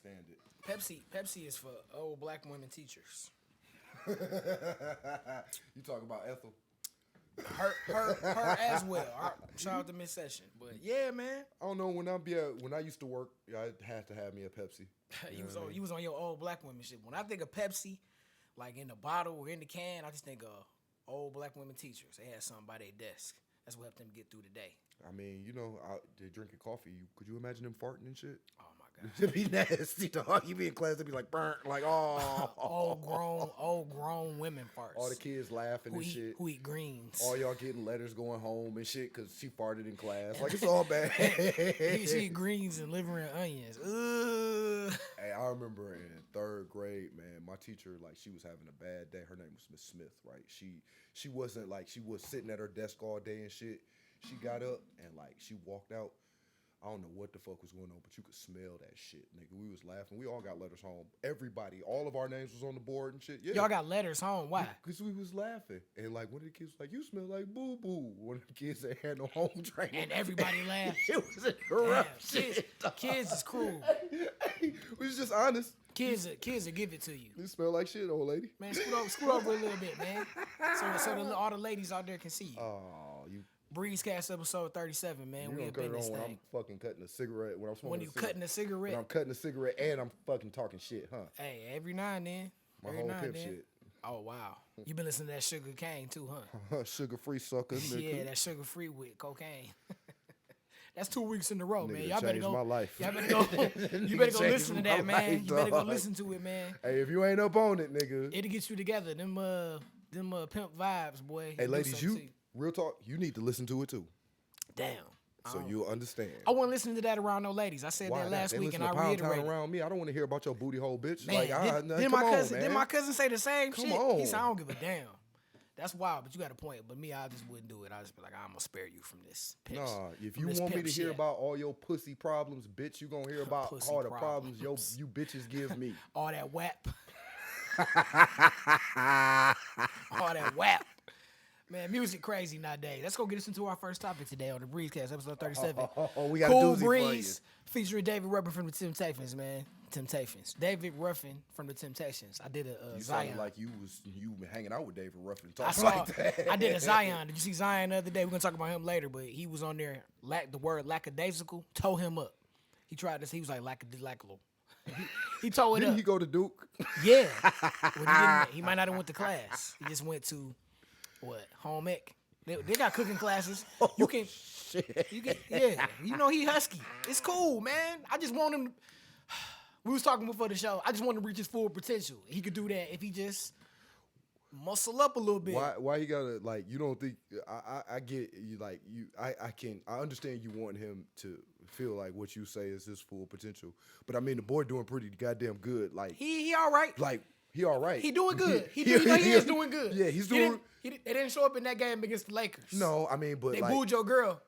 can't stand it. Pepsi is for old black women teachers. You talk about Ethel? Her as well. Shout out to Miss Session. But yeah, man. I don't know, when I used to work, I had to have me a Pepsi. You was on your old black women shit. When I think of Pepsi, like in the bottle or in the can, I just think of old black women teachers. They had something by their desk. That's what helped them get through the day. I mean, they're drinking coffee. Could you imagine them farting and shit? Oh my God. It'd be nasty, dog. You be in class, it'd be like burnt, like old grown women farts. All the kids laughing and shit. Who eat greens? All y'all getting letters going home and shit because she farted in class. Like, it's all bad. She eat greens and liver and onions. Ugh. Hey, I remember in 3rd grade, man, my teacher, like, she was having a bad day. Her name was Miss Smith, right? She wasn't like, she was sitting at her desk all day and shit. She got up and like she walked out. I don't know what the fuck was going on, but you could smell that shit, nigga. We was laughing. We all got letters home. Everybody, all of our names was on the board and shit. Yeah. Y'all got letters home. Why? Because we was laughing. And like one of the kids was like, "You smell like boo boo." One of the kids that had no home training. And everybody laughed. It was a corruption. Kids is cruel. We was just honest. Kids will give it to you. You smell like shit, old lady. Man, scoot over a little bit, man. So all the ladies out there can see you. Oh, you. Breezecast episode 37, man. You we don't cut up in it this on when I'm thing. fucking cutting a cigarette. When I'm smoking When you cutting a cigarette. When I'm cutting a cigarette and I'm fucking talking shit, huh? Hey, every now and then. My every whole now and pimp then. shit. Oh, wow. You been listening to that sugar cane, too, huh? Sugar-free sucker. Yeah, that sugar-free with cocaine. That's 2 weeks in a row, man. Nigga, Y'all better go. my life. Y'all better go. You better go listen to that, man. Life, You better go dog. listen to it, man. Hey, if you ain't up on it, nigga. It'll get you together. Them pimp vibes, boy. Hey, Do ladies, something to you. real talk, you need to listen to it too. Damn. So you'll understand. I wasn't listening to that around no ladies. I said that last week, and I reiterated. Around me, I don't want to hear about your booty hole, bitch. Man, like, did my cousin say the same Come shit? on. He said, I don't give a damn. That's wild, but you got a point. But me, I just wouldn't do it. I just be like, I'm gonna spare you from this. Pimps, nah, if you want me to hear about all your pussy problems, bitch, you gonna hear about all the problems you bitches give me. All that WAP. All that WAP. Man, music crazy nowadays. Let's go get us into our first topic today on the Breezecast, episode 37. We got Cool a doozy Breeze, featuring David Ruffin from the Temptations, man. Temptations. David Ruffin from the Temptations. I did a You Zion. sounded like you been hanging out with David Ruffin. I did a Zion. Did you see Zion the other day? We're gonna talk about him later, but he was on there. The word lackadaisical tore him up. He tried this. He was like lackadaisical. He tore it Didn't up. he go to Duke? Yeah. Well, he might not have went to class. He just went to home ec. They got cooking classes. You can, yeah. You know he husky. It's cool, man. I just want him. We was talking before the show. I just want him to reach his full potential. He could do that if he just muscle up a little bit. Why you gotta like? You don't think I get you like you? I understand you want him to feel like what you say is his full potential, but I mean the boy doing pretty goddamn good. Like he all right. Like he all right. He doing good. He is doing good. Yeah, he's doing. They didn't show up in that game against the Lakers. No, I mean, but they booed your girl.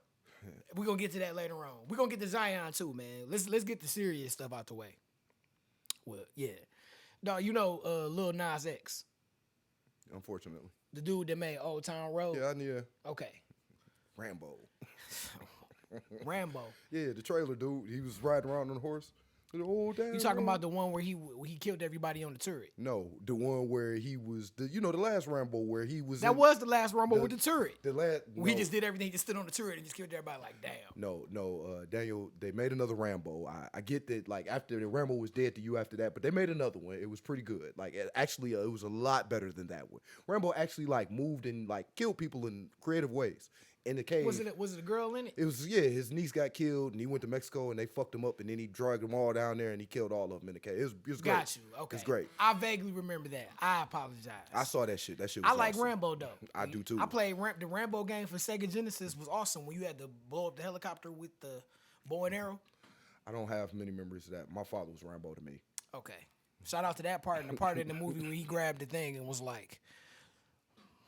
We're gonna get to that later on. We're gonna get to Zion too, man. Let's get the serious stuff out the way. Well, yeah. No, you know Lil Nas X. Unfortunately. The dude that made Old Town Road? Yeah, I knew. Okay. Rambo. Rambo. Yeah, the trailer dude. He was riding around on a horse. You talking about the one where he killed everybody on the turret? No, the one where he was the last Rambo where he was. That was the last Rambo with the turret. The last. No. He just did everything. He just stood on the turret and just killed everybody. Like damn. No, Daniel. They made another Rambo. I get that. Like after the Rambo was dead to you after that, but they made another one. It was pretty good. Like actually, it was a lot better than that one. Rambo actually like moved and like killed people in creative ways. In the cave. Was it a girl in it? It was, yeah, his niece got killed and he went to Mexico and they fucked him up and then he dragged them all down there and he killed all of them in the cave. It was great. Got you. Okay. It's great. I vaguely remember that. I apologize. I saw that shit. That shit was I like awesome. Rambo though. I do too. I played the Rambo game for Sega Genesis was awesome when you had to blow up the helicopter with the bow and arrow. I don't have many memories of that. My father was Rambo to me. Okay. Shout out to that part and the part in the movie where he grabbed the thing and was like,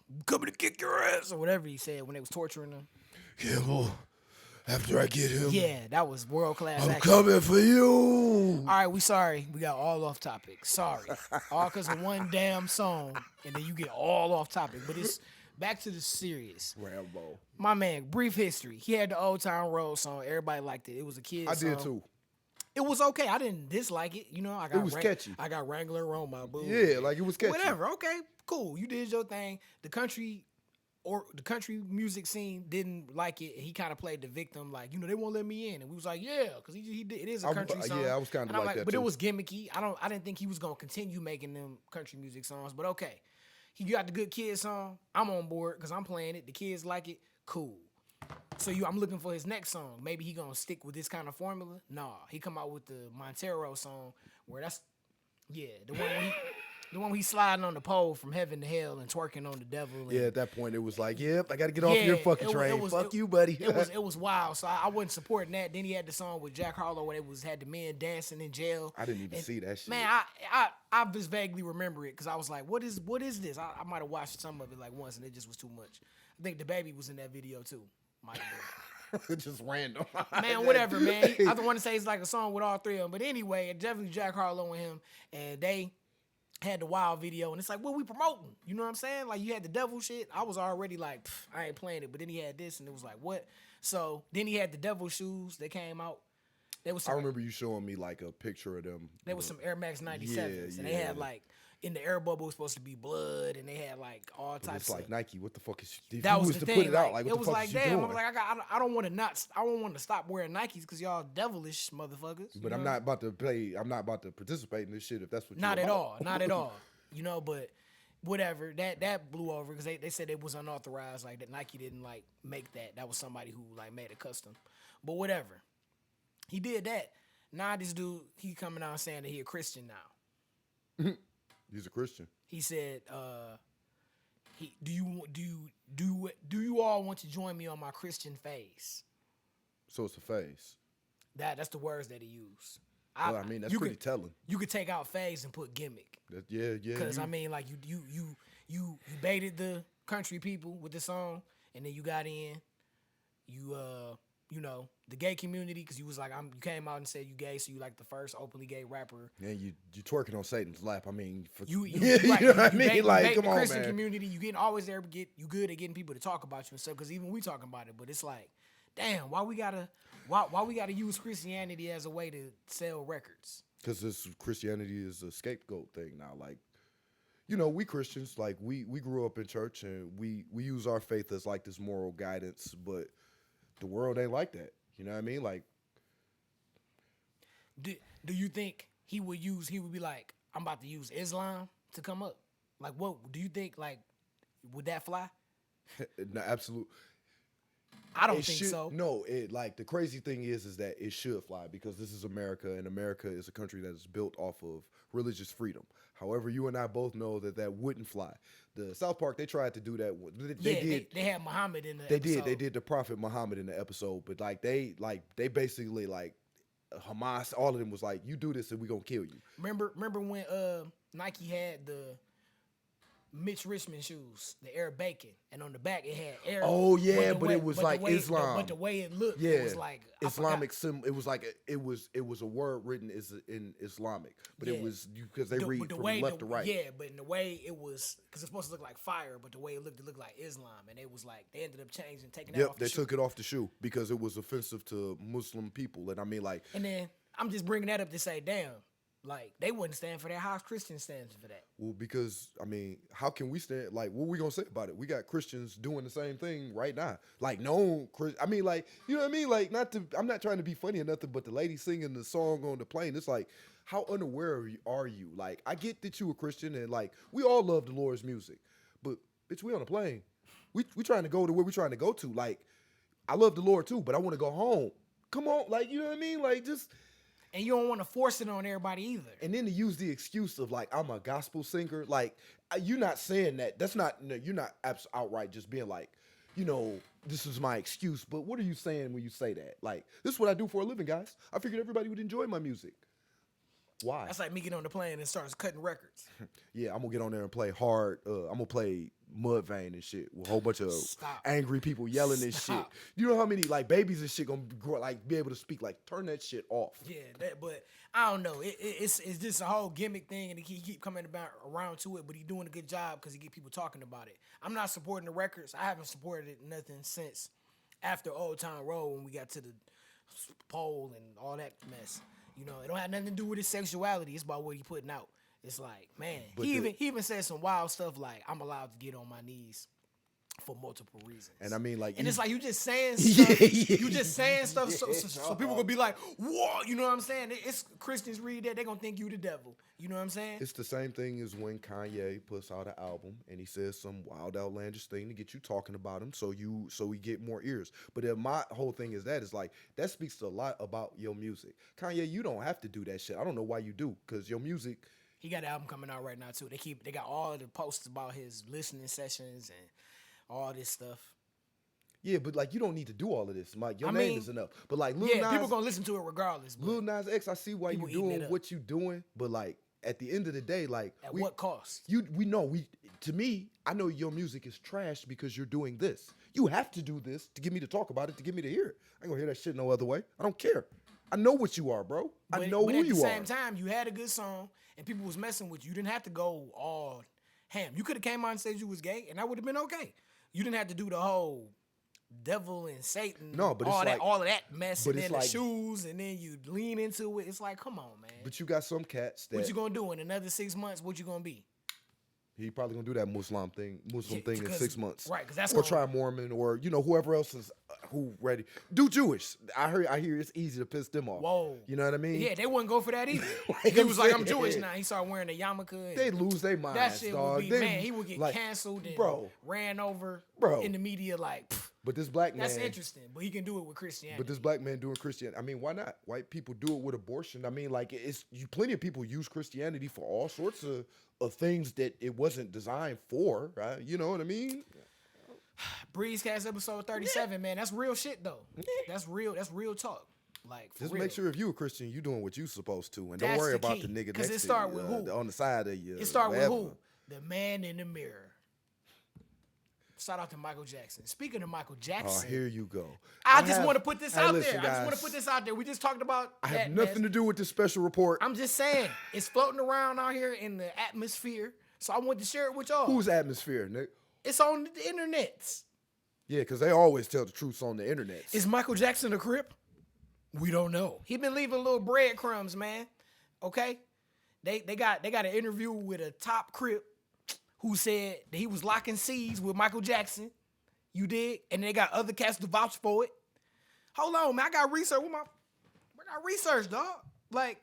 "I'm coming to kick your ass," or whatever he said when they was torturing him. Yeah, well, after I get him. Yeah, that was world class I'm action. coming for you. All right, we sorry. We got all off topic. Sorry. All because of one damn song, and then you get all off topic. But it's back to the serious. Rambo. My man, brief history. He had the Old Town Road song. Everybody liked it. It was a kid's song. I did too. It was okay. I didn't dislike it. You know, I got It was catchy. I got Wrangler on my boo. Yeah, like it was catchy. Whatever. Okay, cool. You did your thing. The country music scene didn't like it. He kind of played the victim, like, they won't let me in, and we was like, yeah, because he did. It is a country song. Yeah, I was kind of like that but too. it was gimmicky. I didn't think he was gonna continue making them country music songs. But okay, he got the Good Kid song. I'm on board because I'm playing it. The kids like it. Cool. So I'm looking for his next song. Maybe he gonna stick with this kind of formula. Nah, he come out with the Montero song where the one where he's sliding on the pole from heaven to hell and twerking on the devil. And, yeah, at that point it was like, yep, I got to get off your fucking train. Fuck you, buddy. It was wild. So I wasn't supporting that. Then he had the song with Jack Harlow where had the men dancing in jail. I didn't even see that shit. Man, I just vaguely remember it because I was like, what is this? I might have watched some of it like once and it just was too much. I think the baby was in that video too. Might have been. Just random. Man, whatever, man. I don't want to say it's like a song with all three of them. But anyway, definitely Jack Harlow and him. And they had the wild video. And it's like, what we promoting? You know what I'm saying? Like, you had the devil shit. I was already like, I ain't playing it. But then he had this, and it was like, what? So then he had the devil shoes that came out. I remember you showing me like a picture of them. There was some Air Max 97s. And they had like, in the air bubble was supposed to be blood, and they had like all types. It's like of, Nike. What the fuck is? If that you was was the to thing. put it out, like what it the was fuck like, is you damn. doing? I was like, I don't want to stop wearing Nikes because y'all devilish motherfuckers. But I'm not about to play. I'm not about to participate in this shit if that's what. Not at all. Not at all. But whatever. That blew over because they said it was unauthorized. Like that Nike didn't like make that. That was somebody who like made it custom. But whatever. He did that. Now this dude, he coming out saying that he a Christian now. He's a Christian. He said, do you all want to join me on my Christian phase? So it's a phase. That's the words that he used. Well, I mean, that's pretty telling. You could take out phase and put gimmick. Yeah. Because I mean, like you baited the country people with the song, and then you got in, the gay community, because you was like, you came out and said you gay, so you like the first openly gay rapper. Yeah, you twerking on Satan's lap. I mean, you know what I mean? Like, come the on, Christian man. community, you getting always there, you good at getting people to talk about you and stuff. Because even we talking about it, but it's like, damn, why we gotta use Christianity as a way to sell records? Because this Christianity is a scapegoat thing now. Like, we Christians, like we grew up in church and we use our faith as like this moral guidance, but the world ain't like that. You know what I mean? Like, do you think he would be like, I'm about to use Islam to come up? Like, what do you think? Like, would that fly? No, absolutely. I don't think so. No, like the crazy thing is that it should fly because this is America, and America is a country that is built off of religious freedom. However, you and I both know that wouldn't fly. The South Park, they tried to do that. They had Muhammad in the episode. They did the Prophet Muhammad in the episode, but they basically like Hamas, all of them was like, you do this and we gonna kill you. Remember when Nike had the Mitch Richmond shoes, the Air Bacon, and on the back it had Air. Oh yeah, but it was like Islam. But the way it looked, yeah, it was like Islamic symbol. It was like it was a word written in Islamic, but it was because they read from left to right. Yeah, but in the way it was, because it's supposed to look like fire, but the way it looked like Islam, and it was like they ended up taking that off. They took it off the shoe because it was offensive to Muslim people, and I mean like. And then I'm just bringing that up to say, damn. Like, they wouldn't stand for that. How's Christians stand for that? Well, because, I mean, how can we stand? Like, what are we going to say about it? We got Christians doing the same thing right now. Like, I mean, like, you know what I mean? Like, I'm not trying to be funny or nothing, but the lady singing the song on the plane, it's like, how unaware are you? Like, I get that you a Christian and, like, we all love the Lord's music. But, bitch, we on a plane. We trying to go to where we trying to go to. Like, I love the Lord, too, but I want to go home. Come on. Like, you know what I mean? Like, just... And you don't want to force it on everybody either. And then to use the excuse of like, I'm a gospel singer. Like, you're not saying that. That's not, you're not outright just being like, this is my excuse. But what are you saying when you say that? Like, this is what I do for a living, guys. I figured everybody would enjoy my music. Why? That's like me getting on the plane and starts cutting records. Yeah, I'm going to get on there and play hard. I'm going to play Mudvayne and shit with a whole bunch of angry people yelling and shit. You know how many like babies and shit going to grow, like be able to speak? Like, turn that shit off. Yeah, but I don't know. It's just a whole gimmick thing, and he keep coming around to it, but he doing a good job because he get people talking about it. I'm not supporting the records. I haven't supported nothing since after Old Town Road when we got to the poll and all that mess. You know, it don't have nothing to do with his sexuality. It's about what he putting out. It's like, man, But he even said some wild stuff like, I'm allowed to get on my knees for multiple reasons. And I mean, like, and it's like you just saying stuff. You just saying stuff so people gonna be like, whoa, you know what I'm saying? It's Christians read that, they gonna think you the devil. You know what I'm saying? it's the same thing as when Kanye puts out an album and he says some wild, outlandish thing to get you talking about him, so we get more ears. But then my whole thing is like that speaks a lot about your music. Kanye, you don't have to do that shit. I don't know why you do, because your music. He got an album coming out right now too. They got all the posts about his listening sessions and all this stuff. Yeah, but like you don't need to do all of this, Mike. Your name is enough. But like Lil Nas, people gonna listen to it regardless. Lil Nas X, I see why you doing what you doing, but like at the end of the day, like at what cost? To me, I know your music is trash because you're doing this. You have to do this to get me to talk about it, to get me to hear it. I ain't gonna hear that shit no other way. I don't care. I know what you are, bro. I know who you are. But at the same time, you had a good song and people was messing with you. You didn't have to go all ham. You could have came out and said you was gay, and that would have been okay. You didn't have to do the whole devil and Satan, no, but all of that mess, and then the shoes, and then you lean into it. It's like, come on, man. But you got some cats that. What you gonna do in another 6 months? What you gonna be? He probably gonna do that Muslim thing in 6 months, right? Because that's or try Mormon, or whoever else is who ready. Do Jewish. I hear it's easy to piss them off. Whoa, you know what I mean? Yeah, they wouldn't go for that either. He was like, I'm Jewish now. He started wearing a yarmulke. They lose their minds. That shit dog. would be man. He would get canceled and ran over in the media like. But this black man. That's interesting. But he can do it with Christianity. But this black man doing Christianity. I mean, why not? White people do it with abortion. I mean, like plenty of people use Christianity for all sorts of things that it wasn't designed for, right? You know what I mean? Breezecast episode 37, man. That's real shit though. That's real talk. Like just make sure if you a Christian, you doing what you supposed to, and don't worry about the nigga next to you, with who? On the side of you. It start with who? The man in the mirror. Shout out to Michael Jackson. Speaking of Michael Jackson, here you go. I just want to put this out there. I just want to put this out there. We just talked about. I have nothing to do with this special report. I'm just saying it's floating around out here in the atmosphere, so I want to share it with y'all. Whose atmosphere, Nick? It's on the internet. Yeah, because they always tell the truth on the internet. Is Michael Jackson a crip? We don't know. He been leaving little breadcrumbs, man. Okay, they got an interview with a top crip who said that he was locking C's with Michael Jackson. You dig? And they got other cats to vouch for it. Hold on, man. I got research. I got research, dog. Like,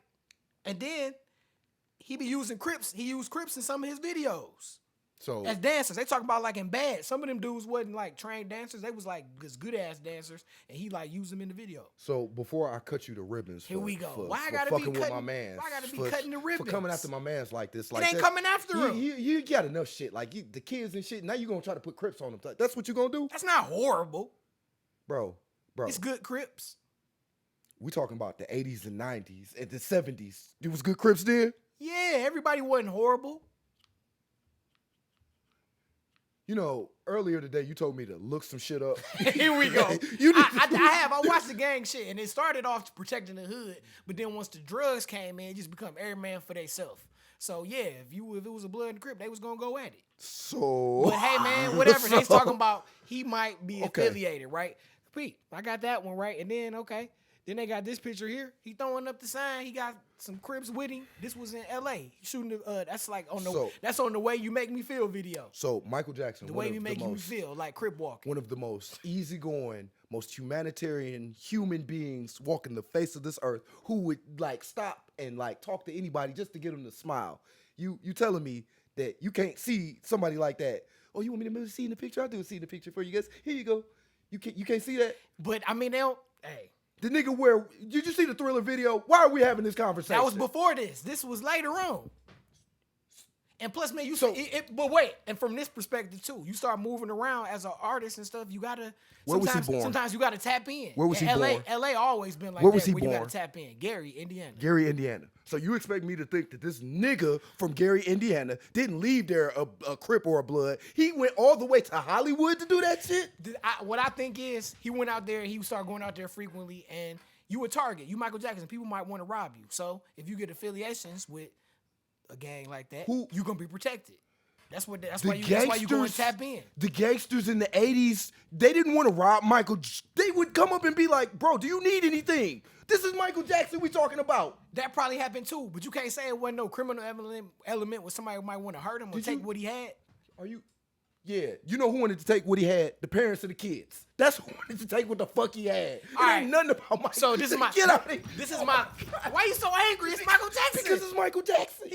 and then he be using Crips. He used Crips in some of his videos. So as dancers, they talk about like in Bad. Some of them dudes wasn't like trained dancers. They was like just good ass dancers, and he like used them in the video. So before I cut you to ribbons, here we go. Why I gotta fucking be with my mans? Why I gotta be cutting the ribbons? For coming after my mans like this? Like it ain't coming after him. You got enough shit. Like the kids and shit. Now you gonna try to put Crips on them? That's what you gonna do? That's not horrible, bro. It's good Crips. We talking about the 80s and 90s and the 70s. It was good Crips then. Yeah, everybody wasn't horrible. You know, earlier today you told me to look some shit up. Here we go. I watched the gang shit, and it started off protecting the hood, but then once the drugs came in, it just become every man for themselves. So yeah, if it was a blood and crip, they was gonna go at it. So, but hey man, whatever. They talking about he might be affiliated, right? Pete, I got that one right, and then then they got this picture here. He throwing up the sign. He got some Crips with him. This was in L.A. He shooting that's like that's on the Way You Make Me Feel video. So Michael Jackson, the way you make me feel like Crip walking. One of the most easygoing, most humanitarian human beings walking the face of this earth, who would like stop and like talk to anybody just to get them to smile. You telling me that you can't see somebody like that? Oh, you want me to see in the picture? I'll do see the picture for you guys. Here you go. You can't see that. But I mean, they don't. Hey. The nigga did you see the Thriller video? Why are we having this conversation? That was before this. This was later on. And plus, man, but wait, and from this perspective too, you start moving around as an artist and stuff. You gotta. Where was he born? Sometimes you gotta tap in. Where was he born? LA always been like where that. Was he where born? You gotta tap in. Gary, Indiana. Gary, Indiana. So you expect me to think that this nigga from Gary, Indiana, didn't leave there a Crip or a Blood? He went all the way to Hollywood to do that shit. What I think is he went out there. He started going out there frequently, and you a target. You Michael Jackson. People might want to rob you. So if you get affiliations with a gang like that, you gonna be protected. That's why you go and tap in. The gangsters in the 80s, they didn't want to rob Michael. They would come up and be like, bro, do you need anything? This is Michael Jackson we talking about. That probably happened too, but you can't say it wasn't no criminal element where somebody might want to hurt him or take what he had. Yeah, you know who wanted to take what he had? The parents of the kids. That's who wanted to take what the fuck he had. Ain't nothing about Michael. So this is my. Get out of here. This is my. Why you so angry? It's Michael Jackson. Because it's Michael Jackson.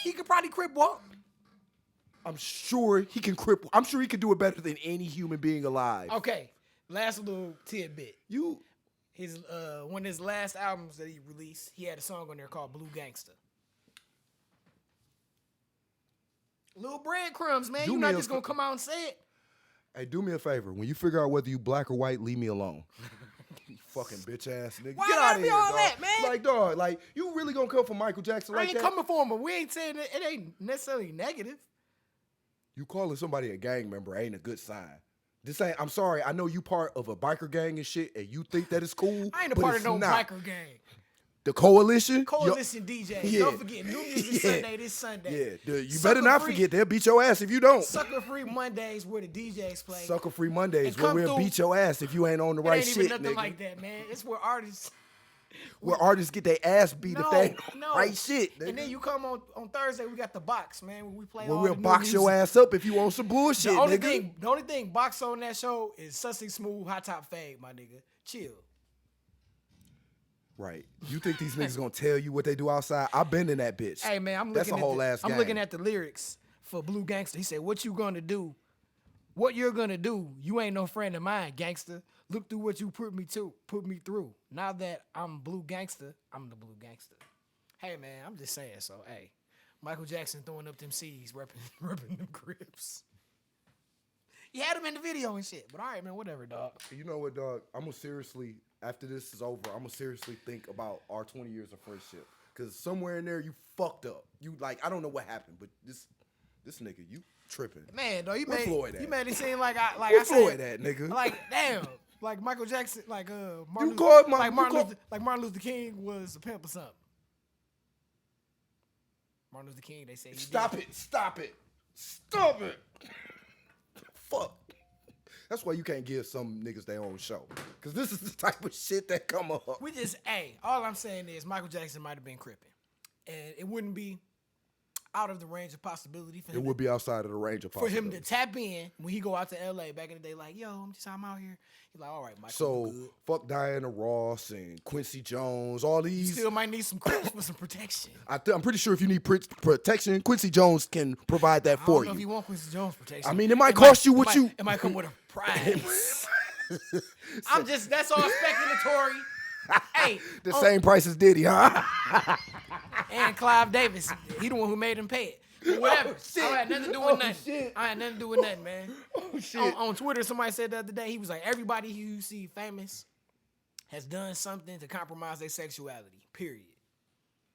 He could probably crip walk. I'm sure he can cripple. I'm sure he could do it better than any human being alive. Okay, last little tidbit. His one of his last albums that he released, he had a song on there called Blue Gangsta. Little breadcrumbs, man. You're not just gonna come out and say it. Hey, do me a favor. When you figure out whether you black or white, leave me alone. You fucking bitch ass nigga. Why Get gotta out of be here, all dog. that, man? Like, dog, like, you really gonna come for Michael Jackson like that? I ain't coming for him, but we ain't saying it ain't necessarily negative. You calling somebody a gang member ain't a good sign. This ain't, I'm sorry, I know you part of a biker gang and shit, and you think that it's cool. I ain't a part of no biker gang. The Coalition? DJ. Yeah. Don't forget, New Music Sunday this Sunday. Yeah, you better not forget. They'll beat your ass if you don't. Sucker Free Mondays where the DJs play. Sucker Free Mondays where we'll beat your ass if you ain't on the right shit, nigga. It ain't even nothing like that, man. It's where artists... get their ass beat if they ain't on the right shit, nigga. And then you come on Thursday, we got the box, man. Where we play we'll box your ass up if you want some bullshit, the only thing box on that show is Sussy Smooth, Hot Top Fade, my nigga. Chill. Right. You think these niggas gonna tell you what they do outside? I've been in that bitch. Hey, man, I'm looking at the lyrics for Blue Gangsta. He said, what you gonna do? What you're gonna do? You ain't no friend of mine, gangster. Look through what you put me through. Now that I'm Blue Gangsta, I'm the Blue Gangsta. Hey, man, I'm just saying. So, hey, Michael Jackson throwing up them C's, repping them Crips. He had him in the video and shit. But all right, man, whatever, dog. You know what, dog? I'm gonna seriously, after this is over, I'm gonna seriously think about our 20 years of friendship. Because somewhere in there, you fucked up. You, like, I don't know what happened, but this nigga, you tripping. Man, dog, you Floyd made it seem like I said. Floyd that, nigga? Like, damn. Like Michael Jackson, like Martin Luther King was a pimp or something. Martin Luther King, they say he Stop it. Fuck. That's why you can't give some niggas their own show. Because this is the type of shit that come up. All I'm saying is Michael Jackson might have been cripping. And it wouldn't be out of the range of possibility for him. It would be outside of the range of possibility. For him to tap in when he go out to LA back in the day, like, yo, I'm out here. He's like, all right, Michael. So, fuck Diana Ross and Quincy Jones, all these. You still might need some crips for some protection. I'm pretty sure if you need protection, Quincy Jones can provide that for you. I don't know if you want Quincy Jones protection. I mean, it might cost you what you. It might come with a price. That's all speculatory. Hey, the same price as Diddy, huh? And Clive Davis, he the one who made him pay it. But whatever. Shit. I had nothing to do with nothing. Shit. I had nothing to do with nothing, man. Shit. On Twitter, somebody said the other day, he was like, everybody who you see famous has done something to compromise their sexuality. Period.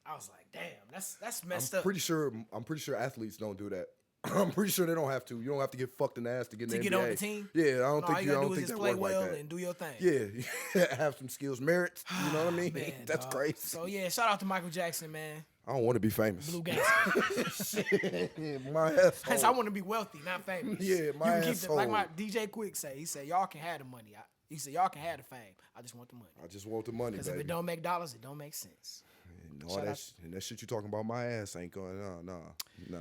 I was like, damn, that's messed up. I'm pretty sure athletes don't do that. I'm pretty sure they don't have to. You don't have to get fucked in the ass to get in the NBA. On the team? Yeah, I don't think that play work well like that. And do your thing. Yeah, have some skills, merits. You know what I mean? Man, that's dog. crazy. So yeah, shout out to Michael Jackson, man. I don't want to be famous. Blue Gangster. Shit, my asshole. I want to be wealthy, not famous. Yeah, my asshole. Like my DJ Quick say, he said, y'all can have the money. He said, y'all can have the fame. I just want the money. I just want the money, because if it don't make dollars, it don't make sense. And that shit you talking about my ass ain't going on. Nah.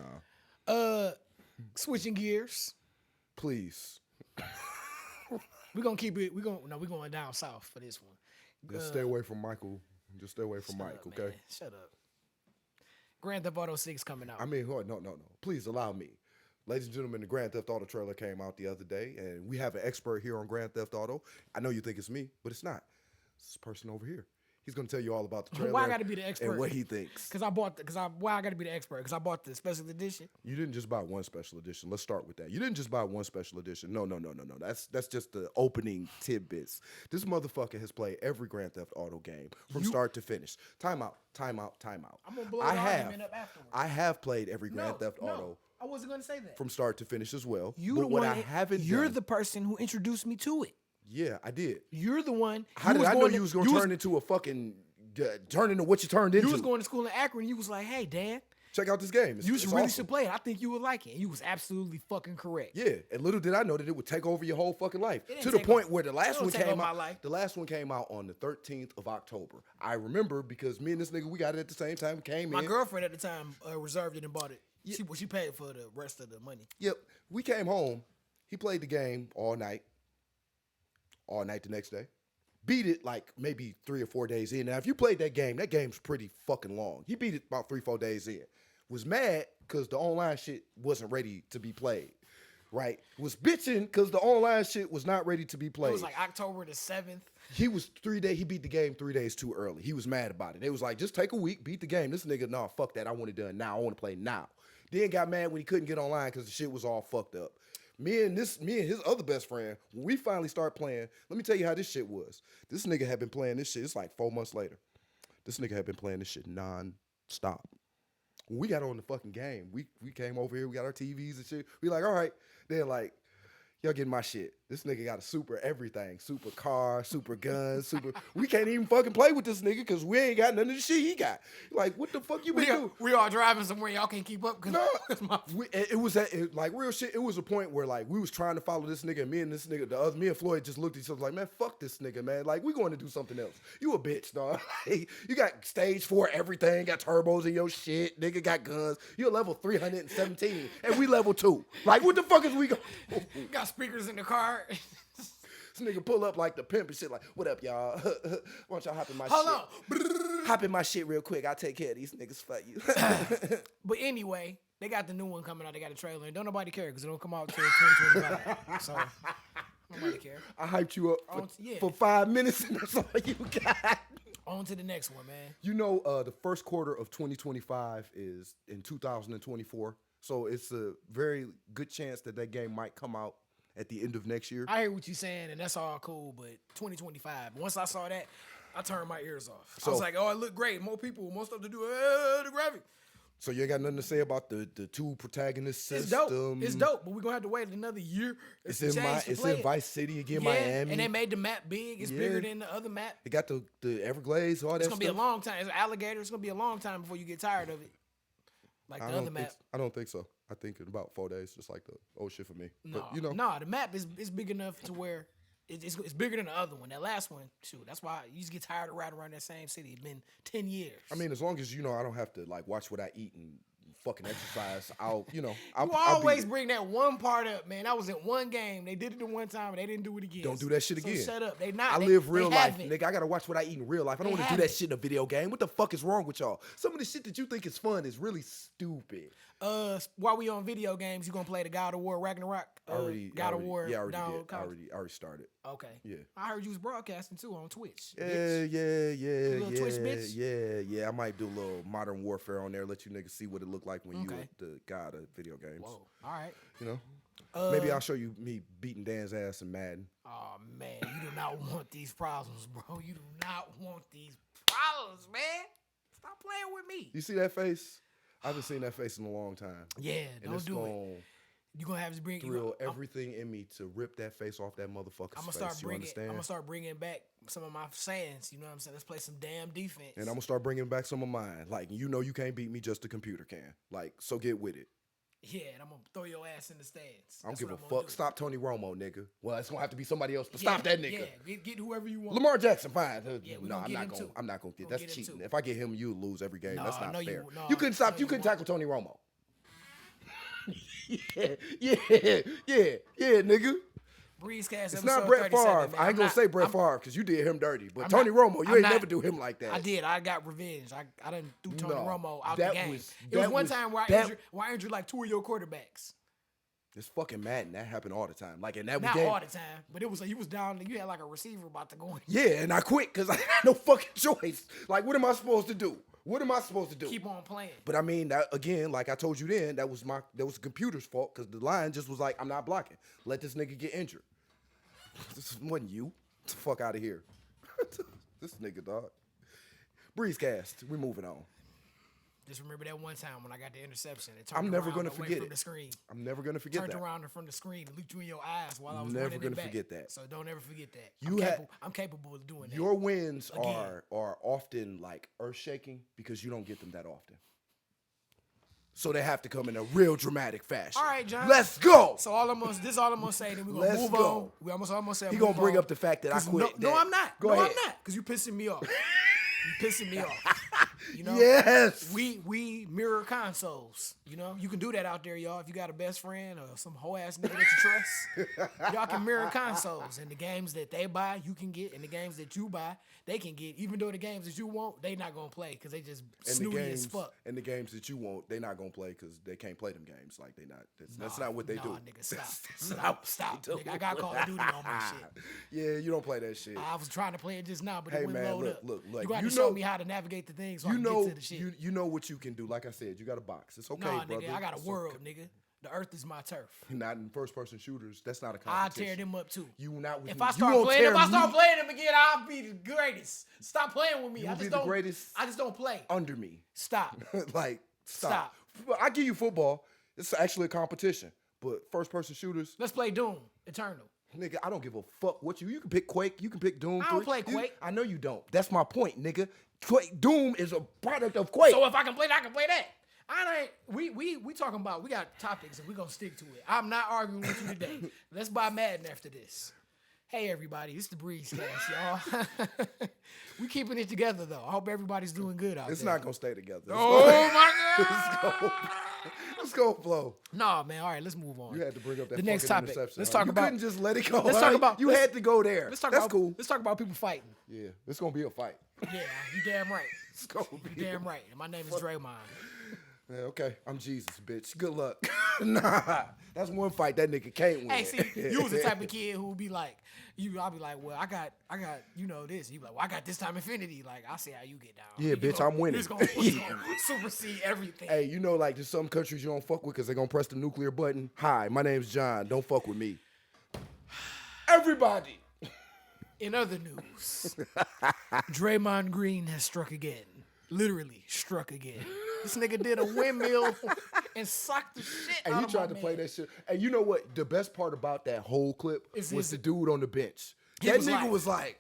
Switching gears. Please. We're gonna keep it. We're going down south for this one. Just stay away from Michael. Just stay away from Mike, okay? Man. Shut up. Grand Theft Auto 6 coming out. I mean, no. Please allow me. Ladies and gentlemen, the Grand Theft Auto trailer came out the other day, and we have an expert here on Grand Theft Auto. I know you think it's me, but it's not. It's this person over here. He's gonna tell you all about the trailer. Why I gotta be the expert? And what he thinks. Why I gotta be the expert? Because I bought the special edition. You didn't just buy one special edition. Let's start with that. You didn't just buy one special edition. No. That's just the opening tidbits. This motherfucker has played every Grand Theft Auto game from start to finish. Time out. I'm gonna blow the argument up afterwards. I have played every Grand Theft Auto. I wasn't gonna say that. From start to finish as well. You're the person who introduced me to it. Yeah, I did. You're the one. How did I know you was going to turn into a fucking... turn into what you turned into? You was going to school in Akron. You was like, hey, Dan, check out this game. You It's really awesome. should play it. I think you would like it. And you was absolutely fucking correct. Yeah, and little did I know that it would take over your whole fucking life. It didn't To the take point over- where the last it don't one take came over my out. life. The last one came out on the 13th of October. I remember because me and this nigga, we got it at the same time. Came My in. girlfriend at the time reserved it and bought it. She paid for the rest of the money. Yep. We came home. He played the game all night the next day. Beat it like maybe 3 or 4 days in. Now, if you played that game's pretty fucking long. He beat it about 3-4 days in. Was mad because the online shit wasn't ready to be played. Right? Was bitching because the online shit was not ready to be played. It was like October the 7th. He was 3 days. He beat the game 3 days too early. He was mad about it. They was like, just take a week, beat the game. This nigga, nah, fuck that. I want it done now. I want to play now. Then got mad when he couldn't get online because the shit was all fucked up. Me and his other best friend, when we finally start playing, let me tell you how this shit was. This nigga had been playing this shit. It's like 4 months later. This nigga had been playing this shit non-stop. When we got on the fucking game, we came over here, we got our TVs and shit. We like, all right. Then like, y'all getting my shit. This nigga got a super everything. Super car, super guns, super. We can't even fucking play with this nigga because we ain't got none of the shit he got. Like, what the fuck you been doing? We all driving somewhere. Y'all can't keep up. No, it was like real shit. It was a point where like we was trying to follow this nigga, and me and Floyd just looked at each other like, man, fuck this nigga, man. Like we going to do something else. You a bitch, dog. You got stage 4 everything, got turbos in your shit. Nigga got guns. You're level 317, and we level 2. Like what the fuck is we going? Got speakers in the car. This nigga pull up like the pimp and shit like, what up, y'all? Why don't y'all hop in my Hold shit? on. Hop in my shit real quick. I'll take care of these niggas for you. But anyway, they got the new one coming out. They got a trailer. And don't nobody care because it don't come out until 2025. So, nobody care. I hyped you up Yeah. for 5 minutes and that's all you got. On to the next one, man. You know, the first quarter of 2025 is in 2024. So it's a very good chance that game might come out at the end of next year. I hear what you're saying, and that's all cool, but 2025. Once I saw that, I turned my ears off. I was like, oh, it looked great. More people, more stuff to do. The graphic. So you ain't got nothing to say about the two protagonist system? It's dope, but we're going to have to wait another year. It's in Vice City again, Miami. And they made the map big. It's bigger than the other map. It got the Everglades, all that stuff. It's going to be a long time. It's an alligator. It's going to be a long time before you get tired of it. Like the other map. I don't think so. I think in about 4 days, just like the old shit for me. No, but, you know. No, the map is big enough to where it's bigger than the other one. That last one, shoot, that's why you just get tired of riding around that same city. It's been 10 years. I mean, as long as, you know, I don't have to, like, watch what I eat and fucking exercise, I'll always bring that one part up, man. That was in one game. They did it in one time, and they didn't do it again. Don't do that shit again. Shut up. I live real life, nigga. I gotta watch what I eat in real life. I don't want to do that shit in a video game. What the fuck is wrong with y'all? Some of the shit that you think is fun is really stupid. While we on video games, you gonna play the God of War Ragnarok? God of War. Yeah, I already started. Okay. Yeah. I heard you was broadcasting too on Twitch. Yeah. Twitch bitch? Yeah. I might do a little Modern Warfare on there. Let you niggas see what it look like when you the god of video games. Whoa. All right. You know. Maybe I'll show you me beating Dan's ass in Madden. Oh man, you do not want these problems, bro. You do not want these problems, man. Stop playing with me. You see that face? I haven't seen that face in a long time. Yeah, don't do it. You're gonna have to bring everything in me to rip that face off that motherfucker's face. I'm gonna start bringing back some of my sayings. You know what I'm saying? Let's play some damn defense. And I'm gonna start bringing back some of mine. Like, you know, you can't beat me, just the computer can. Like, so get with it. Yeah, and I'm gonna throw your ass in the stands. I don't give a fuck. Stop Tony Romo, nigga. Well, it's gonna have to be somebody else, but stop that nigga. Yeah, get whoever you want. Lamar Jackson, fine. No, I'm not gonna get. That's cheating. If I get him, you lose every game. That's not fair. You couldn't stop. You couldn't tackle Tony Romo. yeah, nigga. Breezecast. It's not Brett Favre. I ain't gonna say Brett Favre because you did him dirty. But Tony Romo, you ain't never do him like that. I did. I got revenge. I didn't do Tony Romo out the game. It was one time where I injured like 2 of your quarterbacks. It's fucking Madden. That happened all the time. Like in that Not game. all the time, but it was he was down. You had like a receiver about to go in. Yeah, and I quit because I had no fucking choice. Like, what am I supposed to do? Keep on playing. But I mean, that, again, like I told you then, that was the computer's fault because the line just was like, I'm not blocking. Let this nigga get injured. This wasn't you. Get the fuck out of here. This nigga, dog. Breezecast. We moving on. Just remember that one time when I got the interception. I'm never gonna forget it. The screen. I'm never gonna forget that. Turned around from the screen and looked you in your eyes while I was never running gonna it back. forget that. So don't ever forget that. I'm capable of doing that. Your wins are often like earth shaking because you don't get them that often. So they have to come in a real dramatic fashion. All right, John. Let's go. So this is all I'm gonna say. Then we're gonna move on. I'm gonna say. He gonna bring up the fact that I quit. No, I'm not. Go ahead. I'm not. Because you pissing me off. You pissing me off. You know? Yes. We mirror consoles. You know? You can do that out there, y'all. If you got a best friend or some hoe ass nigga that you trust, y'all can mirror consoles. And the games that they buy, you can get. And the games that you buy, they can get. Even though the games that you want, they not gonna play because they just snooty as fuck. And the games that you want, they not gonna play because they can't play them games. Like they not. That's not what they do. Nigga, stop. Nigga, I got Call of Duty on my shit. Yeah, you don't play that shit. I was trying to play it just now, but it wouldn't load up. Look. You got to show me how to navigate the things so I can get to the shit. You know what you can do. Like I said, you got a box. It's okay, nah, brother. Nigga, I got a world, nigga. The earth is my turf. Not in first-person shooters. That's not a I'll competition. tear them up too. You not with if me. I start playing them again, I'll be the greatest. Stop playing with me. I just don't. The greatest. I just don't play under me. Stop. Stop. I give you football. It's actually a competition. But first-person shooters. Let's play Doom Eternal. Nigga, I don't give a fuck what you can pick Quake. You can pick Doom 3. I don't play Quake. I know you don't. That's my point, nigga. Doom is a product of Quake. So if I can play that, I can play that. We talking about, we got topics and we gonna stick to it. I'm not arguing with you today. Let's buy Madden after this. Hey everybody, this is the Breezecast, y'all. We keeping it together though. I hope everybody's doing good out there. It's not gonna stay together. Oh my God! Let's go flow. Nah, man. All right, let's move on. You had to bring up that the next topic. Let's talk about. You couldn't just let it go. Let's talk about. You had to go there. That's cool. Let's talk about people fighting. Yeah, it's gonna be a fight. Yeah, you damn right. It's gonna be. You damn right. And my name is Draymond. Yeah, okay, I'm Jesus, bitch. Good luck. Nah, that's one fight that nigga can't win. Hey, see, you was the type of kid who would be like, I'll be like, well, I got, you know this. You be like, well, I got this time infinity. Like, I see how you get down. Yeah, bitch, I'm winning. It's gonna supersede everything. Hey, you know, like there's some countries you don't fuck with because they're gonna press the nuclear button. Hi, my name's John. Don't fuck with me. Everybody. In other news, Draymond Green has struck again. Literally struck again. This nigga did a windmill and socked the shit out of my man. And he tried to play that shit. And you know what? The best part about that whole clip was the dude on the bench. That nigga was like,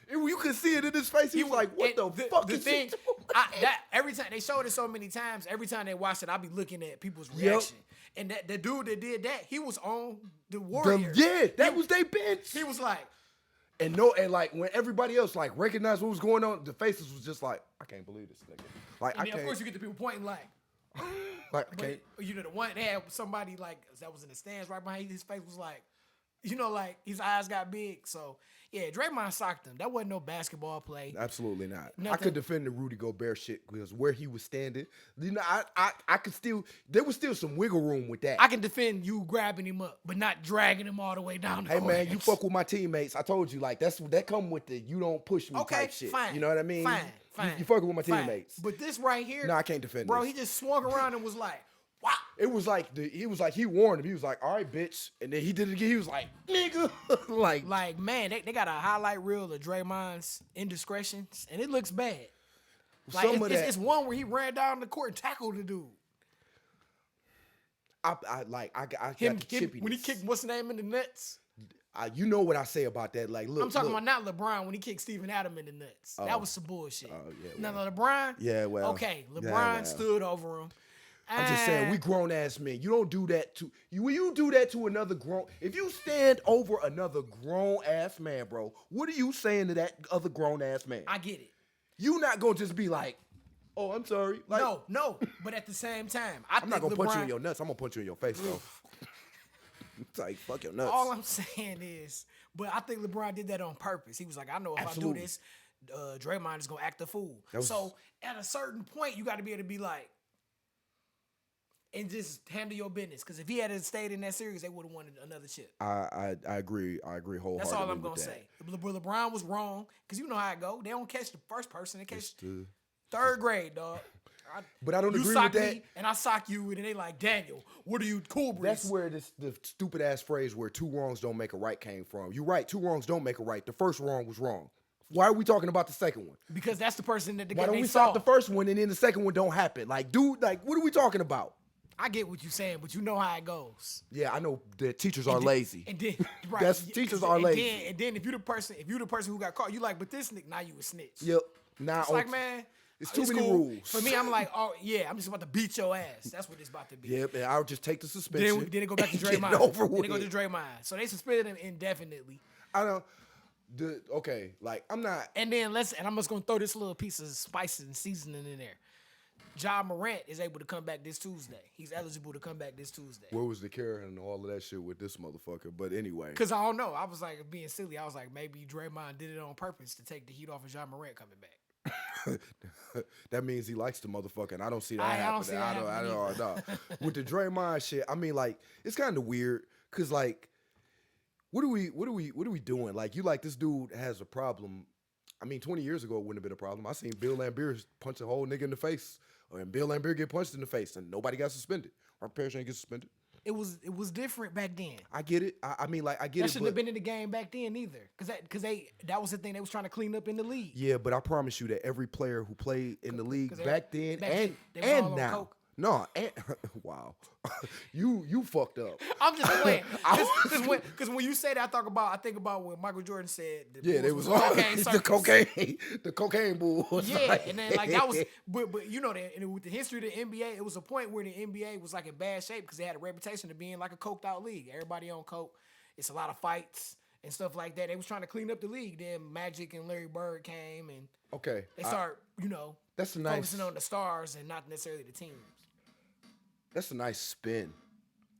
you could see it in his face. He was like, what the fuck is he doing? Every time they showed it so many times, every time they watched it, I'll be looking at people's reaction. And the dude that did that, he was on the Warriors. That was their bench. He was like, and like when everybody else like recognized what was going on, the faces was just like, I can't believe this nigga. Like, and then of course you get the people pointing like I can't. You know, the one they had somebody like that was in the stands right behind his face was like, you know, like his eyes got big. So yeah, Draymond socked him. That wasn't no basketball play. Absolutely not. Nothing. I could defend the Rudy Gobert shit because where he was standing, you know, I could still. There was still some wiggle room with that. I can defend you grabbing him up, but not dragging him all the way down the court. Hey man, you fuck with my teammates. I told you, like that come with the you don't push me type shit. Fine. You know what I mean? Fine. You fucking with my teammates. But this right here, no, I can't defend bro. this. He just swung around and was like, wow. It was like he warned him. He was like, all right, bitch. And then he did it again. He was like, nigga. like man, they got a highlight reel of Draymond's indiscretions, and it looks bad. Like it's one where he ran down the court and tackled the dude. I got the chippiness. When he kicked what's the name in the nuts. You know what I say about that. Like, look, I'm talking about not LeBron when he kicked Steven Adams in the nuts. That was some bullshit. Yeah, now LeBron. Yeah, well. Okay, LeBron stood over him. I'm just saying, we grown ass men. You don't do that to you. When you do that to another if you stand over another grown ass man, bro, what are you saying to that other grown ass man? I get it. You not gonna just be like, oh, I'm sorry. Like, no. But at the same time, I'm not gonna punch you in your nuts. I'm gonna punch you in your face, though. It's like, fuck your nuts. All I'm saying is, but I think LeBron did that on purpose. He was like, I know if I do this, Draymond is gonna act a fool. So at a certain point, you got to be able to be like, and just handle your business. Because if he had stayed in that series, they would have won another chip. I agree. I agree wholeheartedly. That's all I'm gonna say. LeBron was wrong because you know how it go. They don't catch the first person. They catch third grade, dog. But I don't agree with that. Me and I sock you, and they like, Daniel, what are you, cool, Breeze? That's where the stupid ass phrase where two wrongs don't make a right came from. You're right. Two wrongs don't make a right. The first wrong was wrong. Why are we talking about the second one? Because that's the person that why don't we stop the first one and then the second one don't happen? Like, dude, like, what are we talking about? I get what you're saying, but you know how it goes. Yeah, I know that teachers are lazy. And then, right, teachers are lazy. And then if you're the person who got caught, you like, but this nigga, now you a snitch. Yep. Now it's like, man, It's too many rules. For me, I'm like, oh yeah, I'm just about to beat your ass. That's what it's about to be. Yeah, and I'll just take the suspension. Then it go back to Get it Draymond. over Then with. it go to Draymond. So they suspended him indefinitely. I don't. Okay, like I'm not. And then I'm just gonna throw this little piece of spice and seasoning in there. Ja Morant is able to come back this Tuesday. He's eligible to come back this Tuesday. Where was the care and all of that shit with this motherfucker? But anyway. Because I don't know. I was like being silly. I was like, maybe Draymond did it on purpose to take the heat off of Ja Morant coming back. That means he likes the motherfucker, and I don't see that I happening. don't see that happening No. With the Draymond shit, I mean, like, it's kind of weird because, like, what are we doing? Like, you like this dude has a problem. I mean, 20 years ago it wouldn't have been a problem. I seen Bill Laimbeer punch a whole nigga in the face, and Bill Laimbeer get punched in the face, and nobody got suspended. Our parents ain't get suspended. It was different back then. I get it. I mean, like, I get That it. shouldn't have been in the game back then either. Because that was the thing they was trying to clean up in the league. Yeah, but I promise you that every player who played in the league back then they was all and on now. coke. No, and wow. you fucked up. I'm just playing. Because when you say that, I think about when Michael Jordan said They was cocaine the cocaine bulls. Yeah, and then like that was, but you know that, and with the history of the NBA, it was a point where the NBA was like in bad shape because they had a reputation of being like a coked out league. Everybody on coke. It's a lot of fights and stuff like that. They was trying to clean up the league. Then Magic and Larry Bird came and they start that's a nice focusing on the stars and not necessarily the teams. That's a nice spin.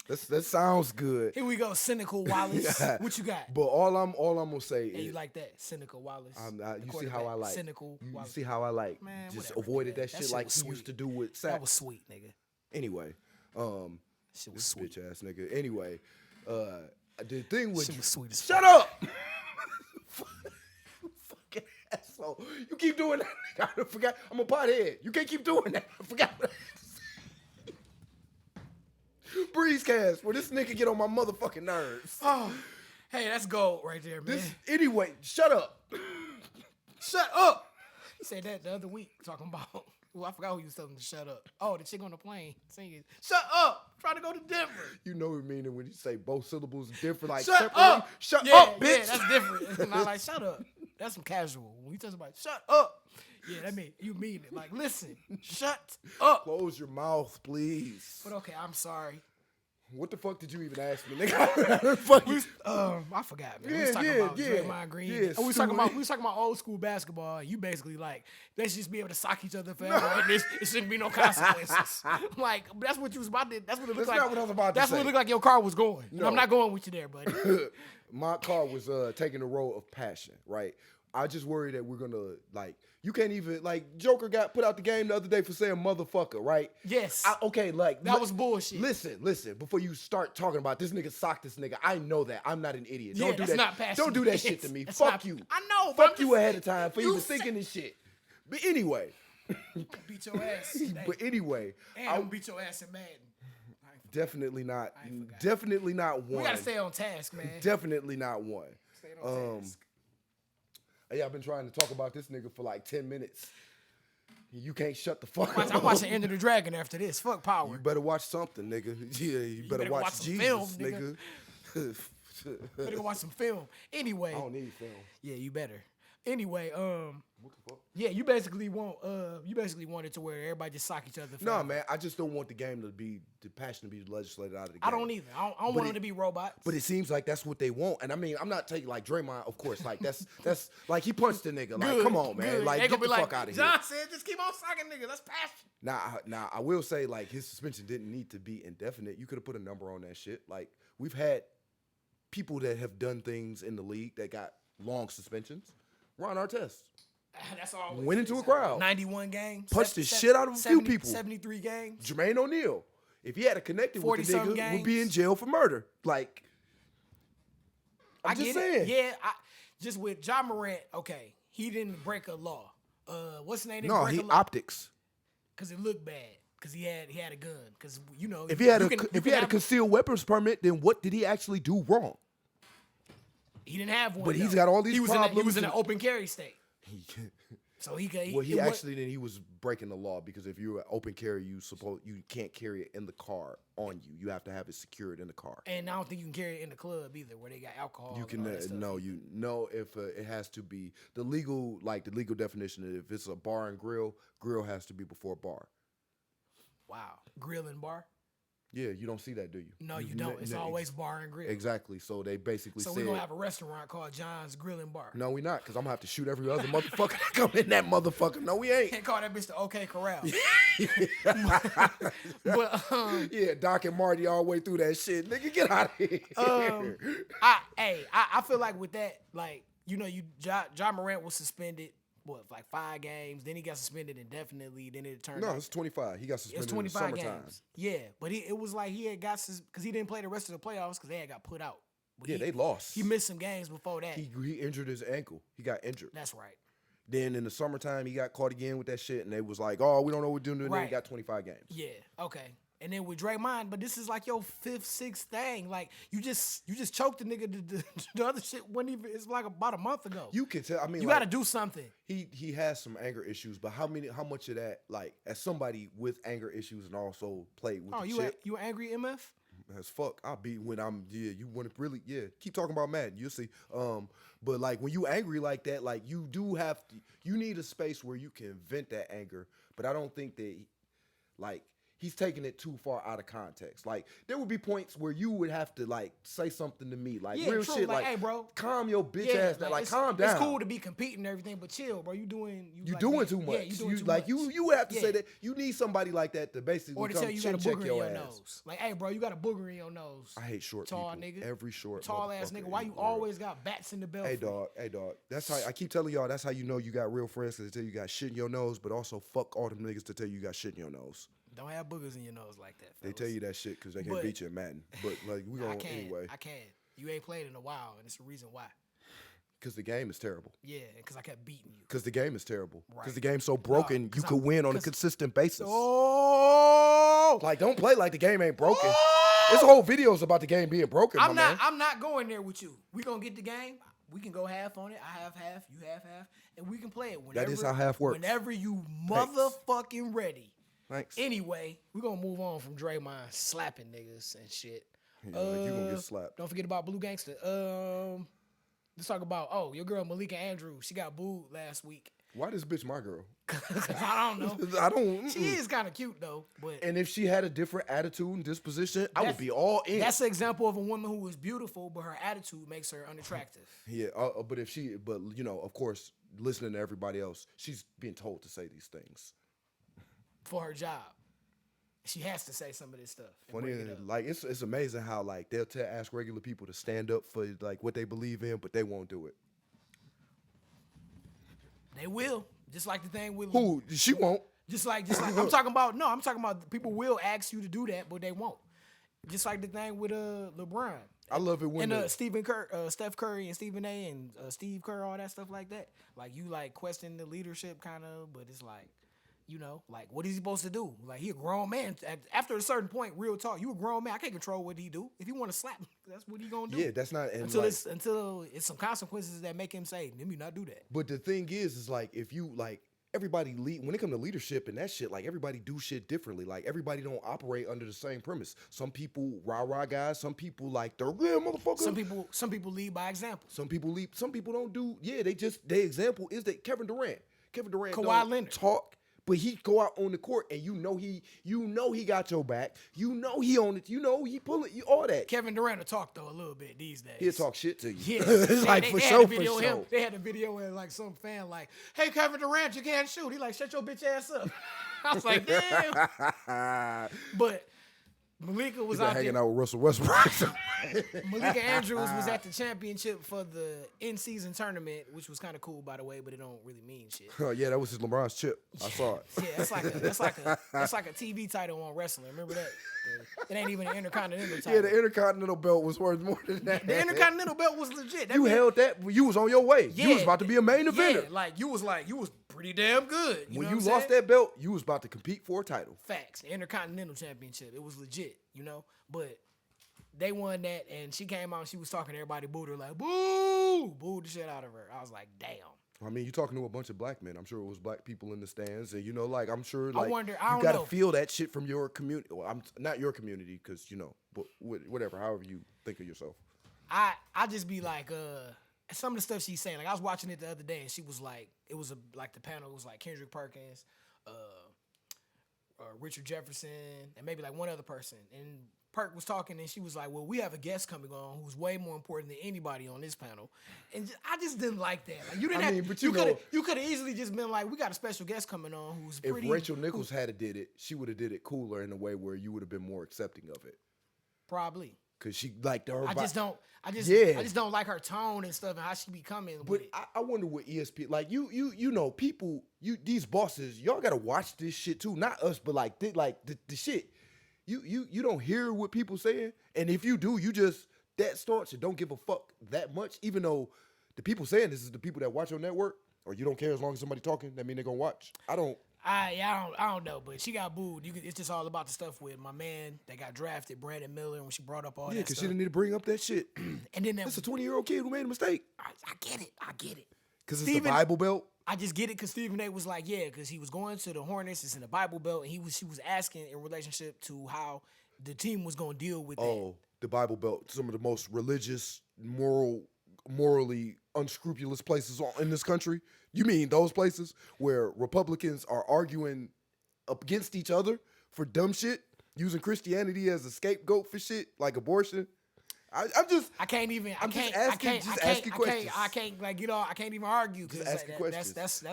That sounds good. Here we go, cynical Wallace. Yeah. What you got? But all I'm gonna say Hey, is you like that cynical Wallace? you see how I like cynical. You Wallace. see how I like Man, just whatever, avoided man. that shit like he used to do with Sack. That was sweet, nigga. Anyway, Shit was this sweet. bitch ass nigga. Anyway, the thing with Shit was sweet as shut fuck. up. Fucking asshole. You keep doing that. I forgot. I'm a pothead. You can't keep doing that. I forgot what I had to say. Breezecast, where this nigga get on my motherfucking nerves. Oh, hey, that's gold right there, man. Anyway, shut up. Shut up. He said that the other week, talking about. Well, I forgot who you was telling him to shut up. Oh, the chick on the plane singing, "Shut up, trying to go to Denver." You know what I mean when you say both syllables different, like Shut separately. up. Shut up, bitch. Yeah, that's different. And I like, shut up. That's some casual. When you tell somebody, shut up. Yeah, that mean you mean it. Like, listen, shut up. Close your mouth, please. But okay, I'm sorry. What the fuck did you even ask me, nigga? Fuck you. I forgot, man. We was talking about Draymond Green. Yeah, we was talking about old school basketball. You basically like they should just be able to sock each other forever. And it shouldn't be no consequences. Like that's what you was about to. That's what it looked like. That's not what I was about to That's say. what it looked like your car was going. No. I'm not going with you there, buddy. My car was taking the road of passion, right? I just worry that we're gonna like you can't even like Joker got put out the game the other day for saying motherfucker, right? Yes. That was bullshit. Listen, before you start talking about this nigga socked this nigga, I know that. I'm not an idiot. Yeah, Don't do that's that. not passionate. Don't do that shit to me. That's Fuck not- you. I know, but Fuck I'm you just- ahead of time for you even say- thinking this shit. But anyway. Beat your ass. Today. But anyway. And I'm beat your ass in Madden. Definitely not. I ain't forgot. Definitely not one. We gotta stay on task, man. Definitely not one. Stay on task. Yeah, I've been trying to talk about this nigga for like 10 minutes. You can't shut the fuck up. I'm watching Enter the Dragon after this. Fuck Power. You better watch something, nigga. Yeah, you better watch some Jesus, film, nigga. Better go watch some film. Anyway. I don't need film. Yeah, you better. Anyway, What the fuck? yeah, you basically want it to where everybody just sock each other. No, forever. man, I just don't want the game to be the passion to be legislated out of the game. I don't either. I don't want them to be robots. But it seems like that's what they want. And I mean, I'm not taking like Draymond, of course. Like that's like he punched the nigga. Like, Good, come on, man. good. Like, They get gonna the be fuck like, out of here. John said, just keep on socking niggas. That's passion. Now, I will say like his suspension didn't need to be indefinite. You could have put a number on that shit. Like we've had people that have done things in the league that got long suspensions. Ron Artest That's all. went into a crowd, 91 games. punched the shit out of a few people. 73 games. Jermaine O'Neal, if he had a connected with the 40-some nigga, would be in games. jail for murder. Like, I'm I just get saying. it. Yeah, just with Ja Morant, okay, he didn't break a law. What's the name? No, break he a law optics. because it looked bad. Because he had a gun. Because If he had a concealed weapons permit, then what did he actually do wrong? he didn't have one. But he's though. got all these he was problems he was in an and- open carry state. So he could. Well, he was breaking the law because if you're an open carry, you can't carry it in the car on you. You have to have it secured in the car. And I don't think you can carry it in the club either, where they got alcohol. You can if it has to be the legal definition. If it's a bar and grill has to be before bar. Wow, grill and bar. Yeah, you don't see that, do you? No, you don't. It's always bar and grill. Exactly. So they basically So said, we're going to have a restaurant called John's Grill and Bar. No, we not, because I'm going to have to shoot every other motherfucker that come in that motherfucker. No, we ain't. Can't call that bitch the OK Corral. Yeah, Doc and Marty all the way through that shit. Nigga, get out of here. I feel like with that, like, Ja Morant was suspended. What, like 5 games? Then he got suspended indefinitely. Then it turned. No, it's 25. He got suspended. It's 25 in the summertime. games. Yeah, but it was like he had got because he didn't play the rest of the playoffs because they had got put out. But they lost. He missed some games before that. He injured his ankle. He got injured. That's right. Then in the summertime, he got caught again with that shit, and they was like, "Oh, we don't know what we're doing." And right. then he got 25 games. Yeah. Okay. And then with Draymond, but this is like your 5th, 6th thing. Like you just choked the nigga. The other shit wasn't even. It's like about a month ago. You can tell. I mean, you got to do something. He has some anger issues, but how much of that, like, as somebody with anger issues and also played with the chip? You angry, MF? As fuck, I'll be when I'm. Yeah, you want to really? Yeah, keep talking about Madden. You'll see. But like when you angry like that, like you do have to. You need a space where you can vent that anger. But I don't think that, like, he's taking it too far out of context. Like, there would be points where you would have to, like, say something to me. Like, real true. shit. Like, hey, bro. Calm your bitch ass down. Like, calm down. It's cool to be competing and everything, but chill, bro. You doing too much. Yeah, you doing too much. You have to say Yeah. that. You need somebody like that to basically or to come tell you got a check booger in your your ass. nose. Like, hey, bro, you got a booger in your nose. I hate short tall people. nigga. Every short tall ass nigga. Why you always got bats in the belt? Hey, dog. That's how I keep telling y'all. That's how you know you got real friends, because they tell you got shit in your nose, but also fuck all them niggas to tell you got shit in your nose. Don't have boogers in your nose like that, fellas. They tell you that shit because they can't beat you in Madden. But, like, we going anyway. I can. You ain't played in a while, and it's the reason why. Because the game is terrible. Yeah, because I kept beating you. Because the game is terrible. Right. Because the game's so broken, you could win on a consistent basis. Oh! Like, don't play like the game ain't broken. There's whole videos about the game being broken, I'm man. not going there with you. We gonna get the game. We can go half on it. I have half, you have half, and we can play it whenever. That is how half works. Whenever you motherfucking ready. Thanks. Anyway, we're gonna move on from Draymond slapping niggas and shit. Yeah, you gonna get slapped. Don't forget about Blue Gangster. Let's talk about your girl Malika Andrews. She got booed last week. Why this bitch my girl? I don't know. I don't. She is kind of cute though, but and if she had a different attitude and disposition, I would be all in. That's an example of a woman who is beautiful, but her attitude makes her unattractive. Yeah, but of course, listening to everybody else, she's being told to say these things for her job. She has to say some of this stuff. Funny, like it's amazing how like they'll ask regular people to stand up for like what they believe in, but they won't do it. They will, just like the thing with who she won't. Just like I'm talking about people will ask you to do that, but they won't. Just like the thing with LeBron. I love it when Steph Curry and Stephen A. and Steve Kerr, all that stuff like that. Like you like question the leadership kind of, but it's like. Like, what is he supposed to do? Like, he a grown man. After a certain point, real talk, you a grown man. I can't control what he do. If he want to slap me, that's what he gonna do. Yeah, that's not... Until it's some consequences that make him say, let me not do that. But the thing is like, if you, like, everybody lead... When it comes to leadership and that shit, like, everybody do shit differently. Like, everybody don't operate under the same premise. Some people rah-rah guys. Some people, like, they're real motherfuckers. Some people lead by example. Some people lead... Some people don't do... Yeah, their example is that Kevin Durant Kawhi don't Leonard. talk... But he go out on the court and you know he got your back. You know he on it. You know he pulling you all that. Kevin Durant will talk though a little bit these days. He'll talk shit to you. Yeah, like they for sure. They had a video where like some fan like, "Hey Kevin Durant, you can't shoot." He like, "Shut your bitch ass up." I was like, "Damn." But Malika was out hanging there. out with Russell Westbrook. Malika Andrews was at the championship for the in-season tournament, which was kind of cool, by the way, but it don't really mean shit. Oh yeah, that was his LeBron's chip. I saw it. Yeah, that's like a TV title on wrestling. Remember that? It ain't even an Intercontinental title. Yeah, the Intercontinental belt was worth more than that. The Intercontinental belt was legit. You held that. You was on your way. Yeah, you was about to be a main eventer. Yeah, like you was pretty damn good. When you lost that belt, you was about to compete for a title. Facts. The Intercontinental Championship. It was legit, But they won that, and she came out and she was talking to everybody, booed her like, boo! Booed the shit out of her. I was like, damn. I mean, you're talking to a bunch of black men. I'm sure it was black people in the stands, and like I'm sure I like wonder. I you don't got to know. feel that shit from your community. Well, I'm not your community because but whatever, however you think of yourself. I just be like, some of the stuff she's saying. Like I was watching it the other day, and she was like, it was like the panel was like Kendrick Perkins, Richard Jefferson, and maybe like one other person. And Perk was talking, and she was like, "Well, we have a guest coming on who's way more important than anybody on this panel." And I just didn't like that. Like you didn't. But you could have easily just been like, "We got a special guest coming on who's if pretty." Rachel Nichols had did it, she would have did it cooler in a way where you would have been more accepting of it. Probably. Cause she like her. I just don't like her tone and stuff and how she be coming. But I wonder what ESPN like. People. These bosses. Y'all gotta watch this shit too. Not us, but like the shit. You don't hear what people saying, and if you do, you just that staunch and don't give a fuck that much. Even though the people saying this is the people that watch your network, or you don't care as long as somebody talking. That mean they're gonna watch. I don't know, but she got booed. It's just all about the stuff with my man that got drafted, Brandon Miller, when she brought up all that stuff. Yeah, because she didn't need to bring up that shit. And then that's a 20-year-old kid who made a mistake. I get it. Because it's the Bible Belt. I just get it because Stephen A was like, yeah, because he was going to the Hornets. It's in the Bible Belt, and she was asking in relationship to how the team was going to deal with that. Oh, the Bible Belt, some of the most religious, morally unscrupulous places in this country. You mean those places where Republicans are arguing against each other for dumb shit, using Christianity as a scapegoat for shit like abortion? I can't even argue because that's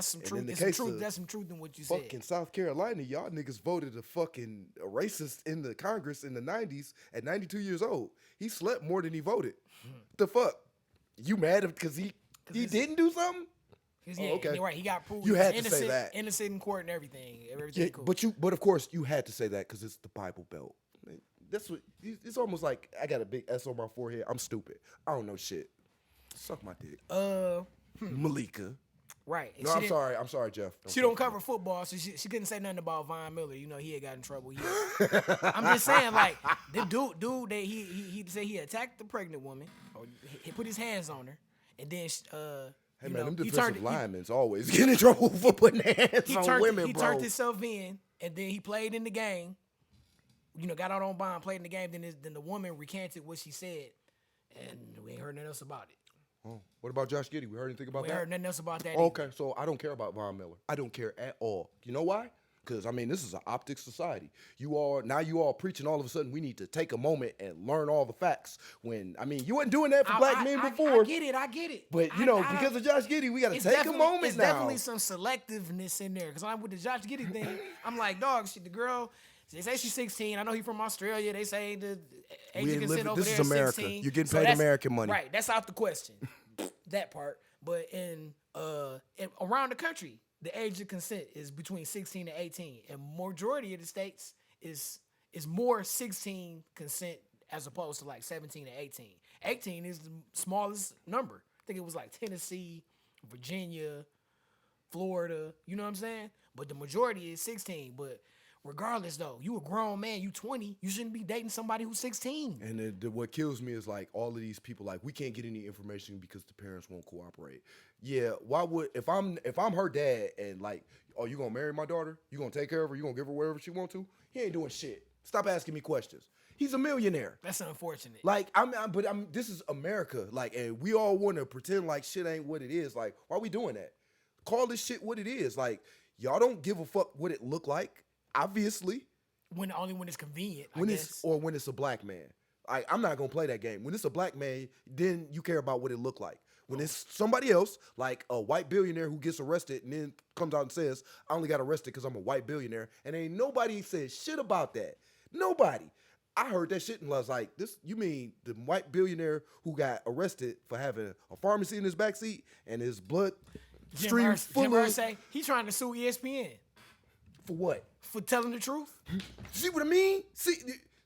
some truth. That's some truth in what you said. Fucking South Carolina, y'all niggas voted a fucking racist in the Congress in the 90s at 92 years old. He slept more than he voted. The fuck? You mad because he didn't do something? Yeah, okay. Right. He got proved. You had to say that. Innocent in court and everything. Yeah, cool. But of course you had to say that because it's the Bible Belt. That's what it's almost like I got a big S on my forehead. I'm stupid. I don't know shit. Suck my dick. Malika. Right. No, I'm sorry, Jeff. She don't cover football, so she couldn't say nothing about Von Miller. He had got in trouble. I'm just saying, like, the dude that he said he attacked the pregnant woman, or he put his hands on her, and then hey man, them defensive linemen's always get in trouble for putting hands on women, bro. He turned himself in, and then he played in the game. Got out on bond, played in the game. Then the woman recanted what she said, and we ain't heard nothing else about it. Oh, what about Josh Giddey? We heard anything about that? We heard nothing else about that. Okay, so I don't care about Von Miller. I don't care at all. You know why? Because this is an optics society. You all preaching all of a sudden we need to take a moment and learn all the facts. When you weren't doing that for black men before. I get it. But because of Josh Giddey, we got to take a moment now. It's definitely some selectiveness in there. Because I'm with the Josh Giddey thing. I'm like, dog, the girl. They say she's 16. I know he's from Australia. They say the age of consent over there is 16. This is America. You're getting paid American money. Right. That's out the question. That part. But in around the country, the age of consent is between 16 and 18. And majority of the states is more 16 consent as opposed to like 17 and 18. 18 is the smallest number. I think it was like Tennessee, Virginia, Florida. You know what I'm saying? But the majority is 16. But regardless, though, you a grown man, you 20, you shouldn't be dating somebody who's 16. And what kills me is like all of these people, like we can't get any information because the parents won't cooperate. Yeah, why would if I'm her dad and like, oh, you gonna marry my daughter? You gonna take care of her? You gonna give her whatever she want to? He ain't doing shit. Stop asking me questions. He's a millionaire. That's unfortunate. Like this is America. Like, and we all want to pretend like shit ain't what it is. Like, why are we doing that? Call this shit what it is. Like, y'all don't give a fuck what it look like. Obviously, only when it's convenient. When it's a black man. I'm not gonna play that game. When it's a black man, then you care about what it look like. When it's somebody else, like a white billionaire who gets arrested and then comes out and says, "I only got arrested because I'm a white billionaire," and ain't nobody said shit about that. Nobody. I heard that shit and was like, "This? You mean the white billionaire who got arrested for having a pharmacy in his backseat and his blood stream full of?" Say he's trying to sue ESPN. For what? For telling the truth. See what I mean? See,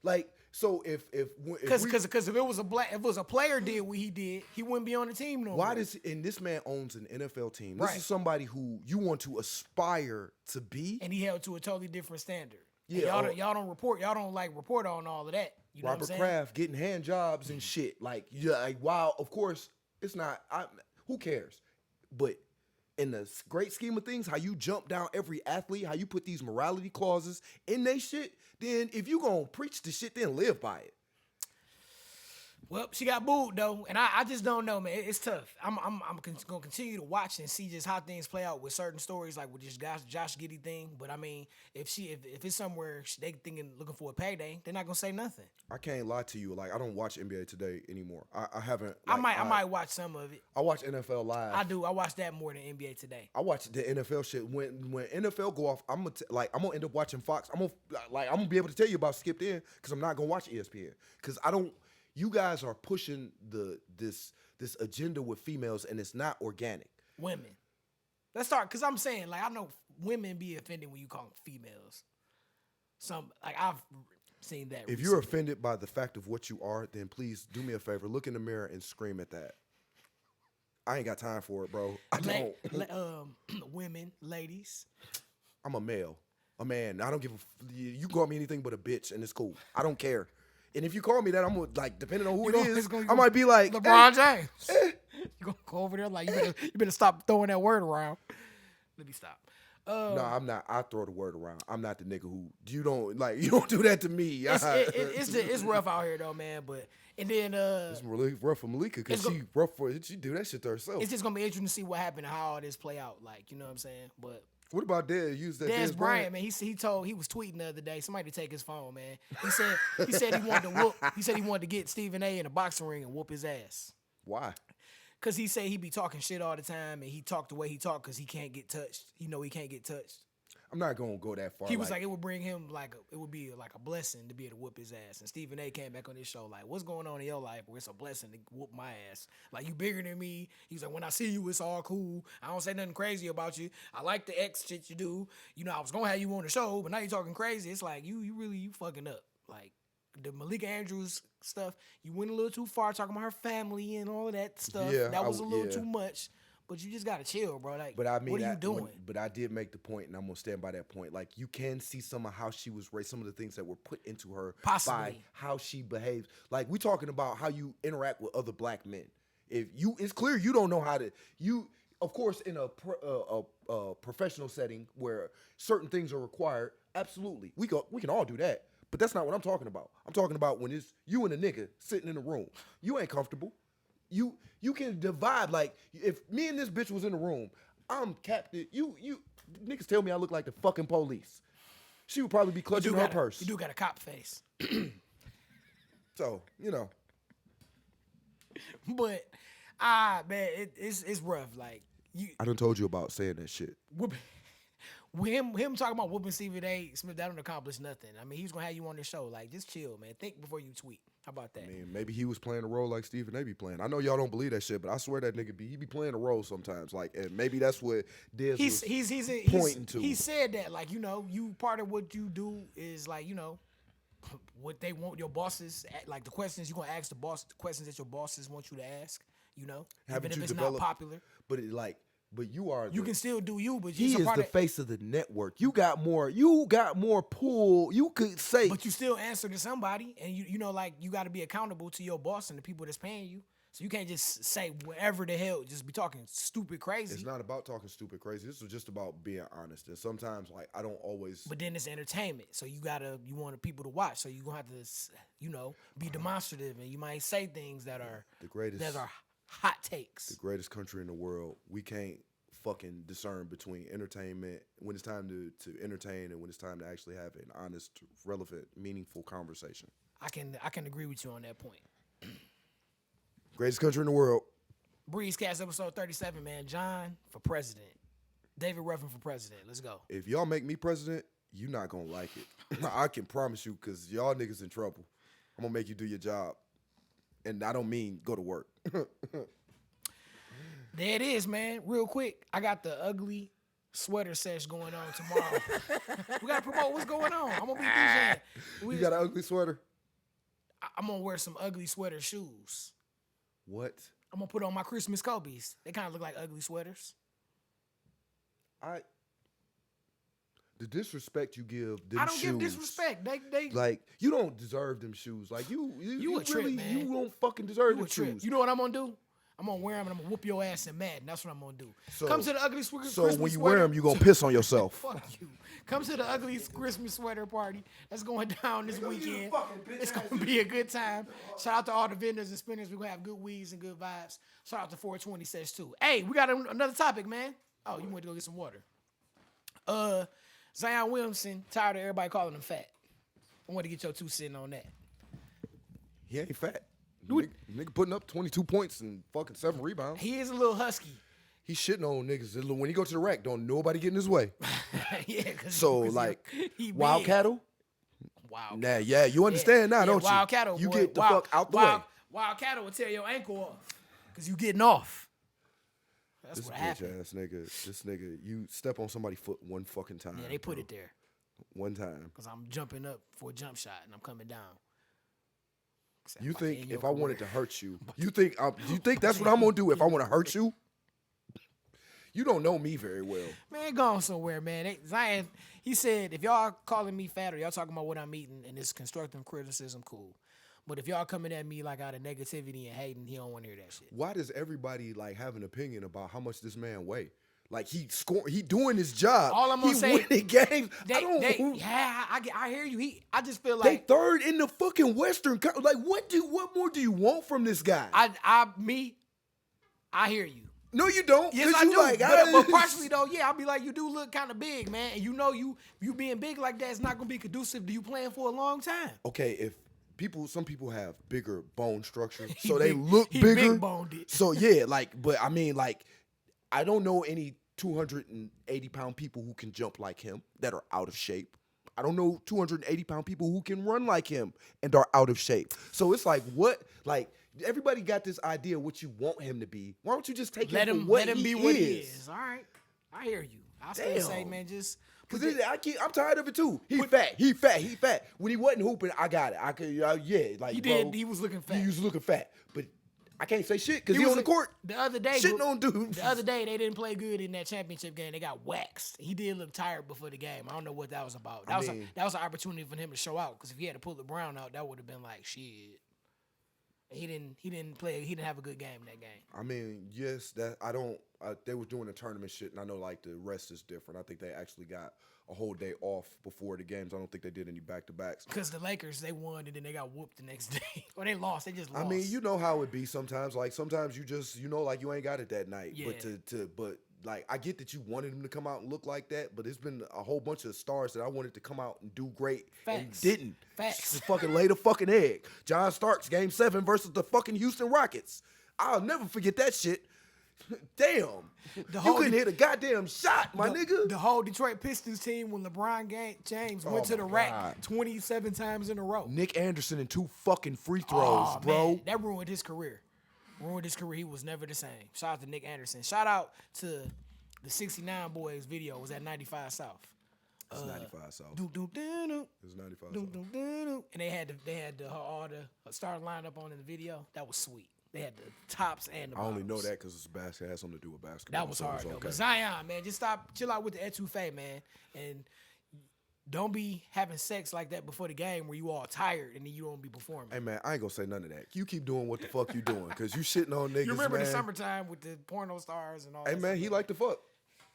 like, so if it was a player did what he did, he wouldn't be on the team no more. Why and this man owns an NFL team. This is somebody who you want to aspire to be, and he held to a totally different standard. Yeah, y'all don't report on all of that. You know Robert Kraft getting hand jobs and shit. Like, yeah, like, wow. Of course, it's not. Who cares? But in the great scheme of things, how you jump down every athlete, how you put these morality clauses in they shit, then if you gonna preach the shit, then live by it. Well, she got booed though, and I just don't know, man. It's tough. I'm gonna continue to watch and see just how things play out with certain stories, like with this Josh Giddey thing. But I mean, if it's somewhere they looking for a payday, they're not gonna say nothing. I can't lie to you, like I don't watch NBA Today anymore. I haven't. I might watch some of it. I watch NFL Live. I do. I watch that more than NBA Today. I watch the NFL shit. When NFL go off, I'm gonna end up watching Fox. I'm gonna be able to tell you about Skipped In because I'm not gonna watch ESPN because I don't. You guys are pushing this agenda with females, and it's not organic. Women. Let's start, because I'm saying, like, I know women be offended when you call them females. I've seen that. If you're offended by the fact of what you are, then please do me a favor. Look in the mirror and scream at that. I ain't got time for it, bro. I don't. Women, ladies. I'm a male, a man. I don't give a. You call me anything but a bitch, and it's cool. I don't care. And if you call me that, I'm gonna, like, depending on who it is, I might be like LeBron James. You gonna go over there like you better stop throwing that word around. Let me stop. No, I'm not. I throw the word around. I'm not the nigga who you don't do that to me. It's rough out here though, man. But and then it's really rough for Malika because she do that shit to herself. It's just gonna be interesting to see what happened and how all this play out. Like, you know what I'm saying? But what about Dez Bryant, man? He was tweeting the other day. Somebody to take his phone, man. He said he wanted to get Stephen A in a boxing ring and whoop his ass. Why? Because he said he be talking shit all the time, and he talked the way he talked because he can't get touched. He know he can't get touched. I'm not gonna go that far. He was like, it would bring him it would be like a blessing to be able to whoop his ass. And Stephen A came back on this show like, what's going on in your life where it's a blessing to whoop my ass? Like, you bigger than me. He's like, when I see you, it's all cool. I don't say nothing crazy about you. I like the X shit you do. You know, I was gonna have you on the show, but now you're talking crazy. It's like you fucking up. Like the Malika Andrews stuff, you went a little too far talking about her family and all of that stuff. Yeah, that was a little too much. But you just gotta chill, bro. Like, but I mean, what are you doing? But I did make the point, and I'm gonna stand by that point. Like, you can see some of how she was raised, some of the things that were put into her by how she behaves. Like, we talking about how you interact with other black men. It's clear you don't know how to. Of course, in a professional setting where certain things are required, absolutely, we can all do that. But that's not what I'm talking about. I'm talking about when it's you and a nigga sitting in a room. You ain't comfortable. You can divide, like, if me and this bitch was in the room, I'm captive. You niggas tell me I look like the fucking police. She would probably be clutching her purse. You do got a cop face. So, you know. But, man, it's rough. Like, I done told you about saying that shit. Him talking about whooping Stephen A. Smith, that don't accomplish nothing. I mean, he's gonna have you on the show. Like, just chill, man. Think before you tweet. How about that? I mean, maybe he was playing a role like Stephen A. be playing. I know y'all don't believe that shit, but I swear that nigga he be playing a role sometimes. Like, and maybe that's what Dez was pointing to. He said that, like, you know, you part of what you do is, like, you know, what they want your bosses, like the questions you're gonna ask the questions that your bosses want you to ask. You know, even if it's not popular. But you are. You can still do you, but he is the face of the network. You got more pull. You could say, but you still answer to somebody, and you know, like, you got to be accountable to your boss and the people that's paying you. So you can't just say whatever the hell, just be talking stupid crazy. It's not about talking stupid crazy. This is just about being honest. And sometimes, like, I don't always. But then it's entertainment, so you want the people to watch. So you gonna have to, you know, be demonstrative, and you might say things that are hot takes. The greatest country in the world. We can't fucking discern between entertainment, when it's time to entertain, and when it's time to actually have an honest, relevant, meaningful conversation. I can agree with you on that point. Greatest country in the world. Breezecast episode 37, man. John for president. David Ruffin for president. Let's go. If y'all make me president, you're not gonna like it. I can promise you, because y'all niggas in trouble. I'm gonna make you do your job. And I don't mean go to work. There it is, man. Real quick, I got the ugly sweater sesh going on tomorrow. We got to promote what's going on. I'm going to be DJing. You got an ugly sweater? I'm going to wear some ugly sweater shoes. What? I'm going to put on my Christmas Kobe's. They kind of look like ugly sweaters. The disrespect you give them shoes. I don't give disrespect. They like, you don't deserve them shoes. Like, you a trip, really, man. you don't fucking deserve them shoes. You know what I'm going to do? I'm gonna wear them and I'm gonna whoop your ass in Madden. That's what I'm gonna do. So- Come to the ugly Christmas So when you sweater. wear them, you gonna piss on yourself. Fuck you. Come to the ugly Christmas sweater party that's going down this weekend. It's gonna be a good time. Shout out to all the vendors and spinners. We're gonna have good weeds and good vibes. Shout out to 420 Sets too. Hey, we got another topic, man. Oh, you went to go get some water. Zion Williamson, tired of everybody calling him fat. I want to get your 2 cents on that. He ain't fat. Nigga putting up 22 points and fucking 7 rebounds. He is a little husky. He's shitting on niggas. When he go to the rack, don't nobody get in his way. Yeah, So like wild cattle. Wow. Nah, yeah, you understand now, don't you? Wild cattle. You boy. get the fuck out the way. Wild cattle will tear your ankle off because you getting off. That's This what bitch happened. ass nigga, this nigga, you step on somebody's foot one fucking time. Yeah, they put bro. it there One time. because I'm jumping up for a jump shot and I'm coming down. You About to think end if your I wanted to career. hurt you, you think that's what I'm gonna do if I want to hurt you? You don't know me very well. Man, go on somewhere, man. Zion, he said, if y'all calling me fat or y'all talking about what I'm eating and it's constructive criticism, cool. But if y'all coming at me like out of negativity and hating, he don't want to hear that shit. Why does everybody like have an opinion about how much this man weigh? Like he doing his job. All I'm gonna say- winning games. I hear you. I just feel They like third in the fucking Western. Like what more do you want from this guy? I hear you. No, you don't. Yes, 'Cause I you do. like, But partially though, yeah, I'll be like, you do look kind of big, man. And you being big like that is not gonna be conducive to you playing for a long time. Okay, if some people have bigger bone structure, He so they big- look he bigger. big-boned it. So yeah, but I mean, I don't know any 280-pound people who can jump like him that are out of shape. I don't know 280-pound people who can run like him and are out of shape. So it's like, what? Like, everybody got this idea of what you want him to be. Why don't you just take him for what let him he be is? what he is. All right, I hear you. I still say, Damn. man, just Cause I'm tired of it too. He fat. When he wasn't hooping, I got it. I could, like he bro, did. He was looking fat. He was looking fat, but I can't say shit because he on the court. The other day, Shitting on dudes. The other day, they didn't play good in that championship game. They got waxed. He did look tired before the game. I don't know what that was about. That was an opportunity for him to show out. Because if he had to pull LeBron out, that would have been like shit. He didn't play. He didn't have a good game in that game. I mean, yes, they were doing the tournament shit, and I know like the rest is different. I think they actually got a whole day off before the games. I don't think they did any back-to-backs. Because the Lakers, they won and then they got whooped the next day. Or they lost. They just lost. I mean, you know how it be sometimes. Like sometimes you just, like you ain't got it that night. Yeah. But like I get that you wanted him to come out and look like that, but it's been a whole bunch of stars that I wanted to come out and do great and Facts. didn't. Facts. Just fucking lay the fucking egg. John Starks, Game 7 versus the fucking Houston Rockets. I'll never forget that shit. Damn. You couldn't hit a goddamn shot, my nigga. The whole Detroit Pistons team when LeBron James went to the my rack God. 27 times in a row. Nick Anderson and 2 fucking free throws, bro. Man, that ruined his career. He was never the same. Shout out to Nick Anderson. Shout out to the 69 Boys video. It was at 95 South. It's 95 South. It It's 95 South. And they had all the starting lineup on in the video. That was sweet. They had the tops and the I only know bottoms. that because it's basketball. It has something to do with basketball. That was so hard it's though. okay. But Zion, man, just chill out with the etouffee, man, and don't be having sex like that before the game where you all tired and then you don't be performing. Hey man, I ain't gonna say none of that. You keep doing what the fuck you doing because you shitting on niggas. You remember man. the summertime with the porno stars and all Hey that man, stuff? he like to fuck.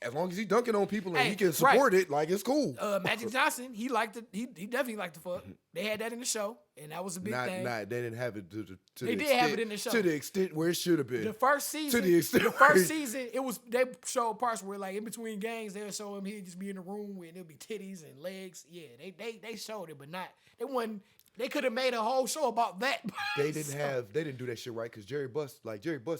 As long as he dunking on people and Hey, he can right. support it, like it's cool. Magic Johnson, he definitely liked to fuck. They had that in the show, and that was a big thing. They didn't have it to They the did extent, have it in the show. to the extent where it should have been. The first season, To the extent first season, they showed parts where like in between games they'll show him he'd just be in the room where there'll be titties and legs. Yeah, they showed it, but not they wasn't. They could have made a whole show about that. They didn't do that shit right because Jerry Bust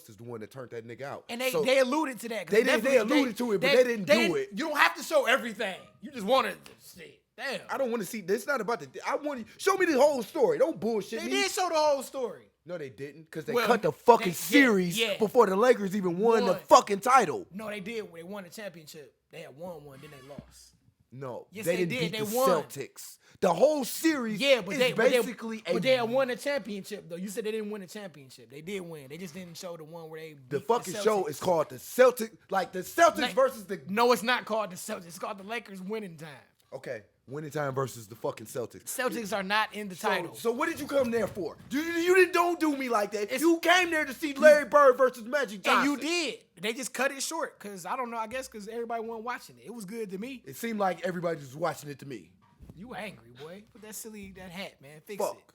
is the one that turned that nigga out. And So, they alluded to that. 'cause They definitely- alluded to it, but they didn't do it. You don't have to show everything. You just wanted to see. Damn. I don't want to see. It's not about the. I want show me the whole story. Don't bullshit They me. did show the whole story. No, they didn't because they Well, cut the fucking yeah, series yeah. before the Lakers even won the Won. fucking title. No, they did. They won the championship. They had won one, then they lost. No, Yes, they they didn't did. beat They the won. Celtics. The whole series Yeah, but is they basically had won a championship though. You said they didn't win a championship. They did win. They just didn't show the one where they the beat fucking Celtics. show is called the Celtics, like the Celtics Like- versus the. No, it's not called the Celtics. It's called the Lakers winning time. Okay, winning time versus the fucking Celtics. Celtics are not in the title. So what did you come there for? Don't do me like that. You came there to see Larry Bird versus Magic Johnson. And you did. They just cut it short because, I don't know, I guess because everybody wasn't watching it. It was good to me. It seemed like everybody was watching it to me. You angry, boy. Put that hat, man.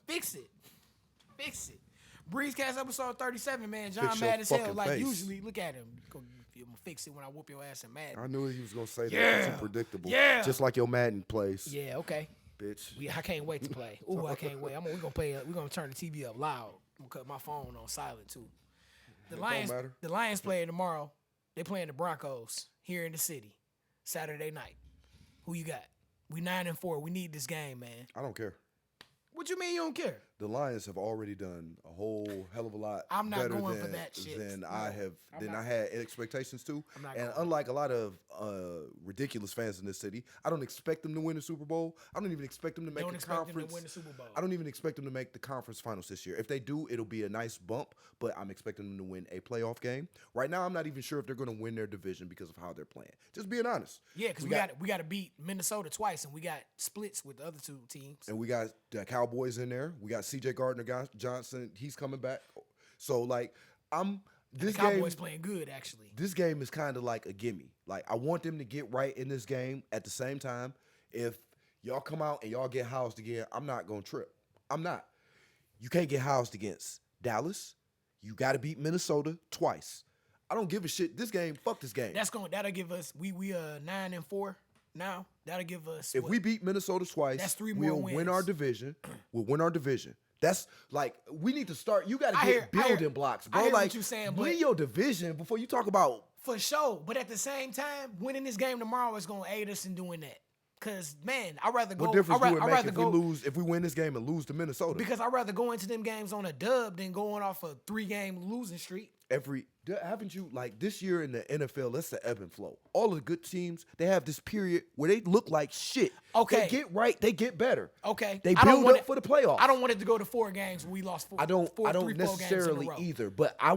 Fix it. Breezecast episode 37, man. John mad as hell like face. Usually. Look at him. I'm gonna fix it when I whoop your ass in Madden. I knew he was gonna say that. It's unpredictable. Yeah. Just like your Madden plays. Yeah, okay. Bitch. I can't wait to play. Ooh, I can't wait. We're gonna turn the TV up loud. I'm gonna cut my phone on silent too. The Lions play tomorrow. They playing the Broncos here in the city. Saturday night. Who you got? We 9-4. We need this game, man. I don't care. What you mean you don't care? The Lions have already done a whole hell of a lot I'm not better going than, for that shit. than I had expectations to. And unlike a lot of ridiculous fans in this city, I don't expect them to win the Super Bowl. I don't even expect them to make the conference. Them to win the Super Bowl. I don't even expect them to make the conference finals this year. If they do, it'll be a nice bump, but I'm expecting them to win a playoff game. Right now, I'm not even sure if they're going to win their division because of how they're playing. Just being honest. Yeah, because we got to beat Minnesota twice, and we got splits with the other two teams. And we got the Cowboys in there. We got C.J. Gardner-Johnson. He's coming back. So, like, the Cowboys playing good, actually. This game is kind of like a gimme. Like, I want them to get right in this game. At the same time, if y'all come out and y'all get housed again, I'm not going to trip. I'm not. You can't get housed against Dallas. You got to beat Minnesota twice. I don't give a shit. This game, fuck this game. That'll give us, we 9-4 now. That'll give us, if we beat Minnesota twice, that's 3 more wins. We'll win our division. We'll win our division. That's like, we need to start. You got to get building blocks, bro. I hear like, what you're saying, win your division before you talk about. For sure. But at the same time, winning this game tomorrow is going to aid us in doing that. Because, man, I'd rather go. What difference do it make if we win this game and lose to Minnesota? Because I'd rather go into them games on a dub than going off a 3-game losing streak. Haven't you, like, this year in the NFL, that's the ebb and flow. All of the good teams, they have this period where they look like shit. Okay. They get right, they get better. Okay. They build up for the playoffs. I don't want it to go to 4 games where we lost 4 I don't necessarily either, but I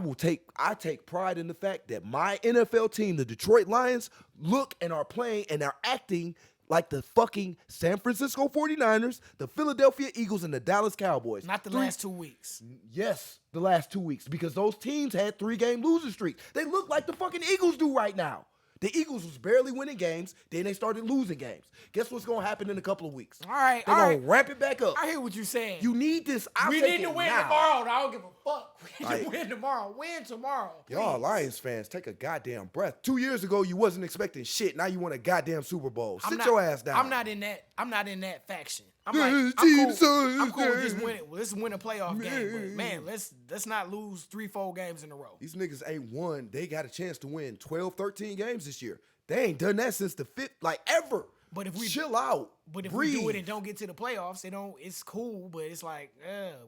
take pride in the fact that my NFL team, the Detroit Lions, look and are playing and are acting like the fucking San Francisco 49ers, the Philadelphia Eagles, and the Dallas Cowboys. Not the last 2 weeks. Yes, the last 2 weeks, because those teams had 3-game losing streaks. They look like the fucking Eagles do right now. The Eagles was barely winning games, then they started losing games. Guess what's going to happen in a couple of weeks? All right, They're going to ramp it back up. I hear what you're saying. You need this. We need to win tomorrow. I don't give a fuck. We need to win tomorrow. Win tomorrow. Please. Y'all Lions fans, take a goddamn breath. 2 years ago, you wasn't expecting shit. Now you want a goddamn Super Bowl. Sit your ass down. I'm not in that faction. I'm cool. Just win it. Well, let's win a playoff game. But man, let's not lose 3-4 games in a row. These niggas ain't won. They got a chance to win 12, 13 games this year. They ain't done that since the 5th, like ever. But if we chill out, but if breathe. We do it and don't get to the playoffs, it's cool. But it's like,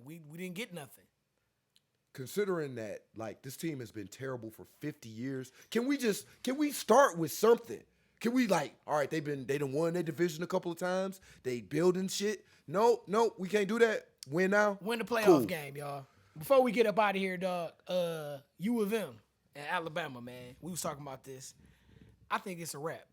we didn't get nothing. Considering that, like, this team has been terrible for 50 years, can we start with something? Can we, like, all right, they done won their division a couple of times. They building shit. No, we can't do that. Win now. Win the playoff game, y'all. Before we get up out of here, dog, U of M and Alabama, man. We was talking about this. I think it's a wrap.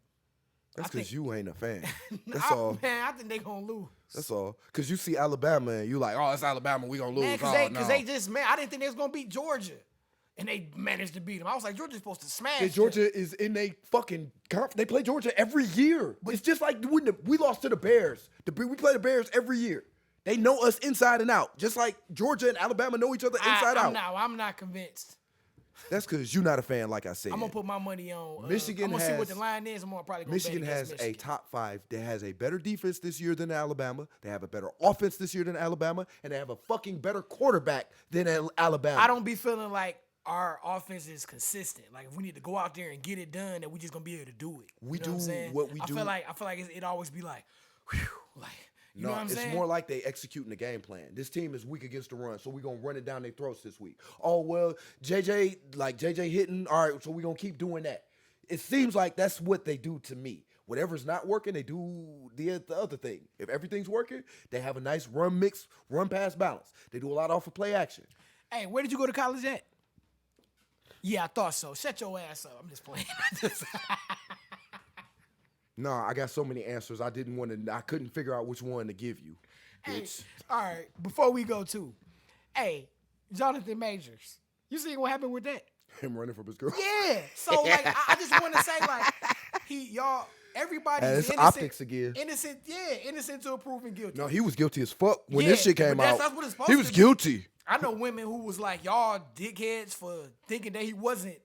That's because you ain't a fan. That's all. Man, I think they gonna lose. That's all. Because you see Alabama and you like, oh, it's Alabama. We gonna lose. Man, because they just, man, I didn't think they was gonna beat Georgia. And they managed to beat them. I was like, Georgia's supposed to smash them. Georgia is in a fucking they play Georgia every year. But it's just like when we lost to the Bears. We play the Bears every year. They know us inside and out. Just like Georgia and Alabama know each other inside out. I'm not convinced. That's because you're not a fan, like I said. I'm going to put my money on Michigan. I'm going to see what the line is. I'm going to probably go Michigan has a top 5 that has a better defense this year than Alabama. They have a better offense this year than Alabama. And they have a fucking better quarterback than Alabama. I don't be feeling like our offense is consistent. Like, if we need to go out there and get it done, that we just going to be able to do it. We do what we do. I feel like it always be like, whew, like. You know what I'm saying? It's more like they executing the game plan. This team is weak against the run, so we're going to run it down their throats this week. Oh, well, JJ hitting, all right, so we're going to keep doing that. It seems like that's what they do to me. Whatever's not working, they do the other thing. If everything's working, they have a nice run mix, run pass balance. They do a lot off of play action. Hey, where did you go to college at? Yeah, I thought so. Shut your ass up. I'm just playing. Nah, I got so many answers. I couldn't figure out which one to give you. Hey, all right, before we go to, hey, Jonathan Majors, you see what happened with that? Him running from his girl. Yeah. So like, I just want to say like, everybody's It's innocent. optics again. Innocent to proven guilty. No, he was guilty as fuck when this shit came out. That's what it's supposed he was to guilty. I know women who was like, y'all dickheads for thinking that he wasn't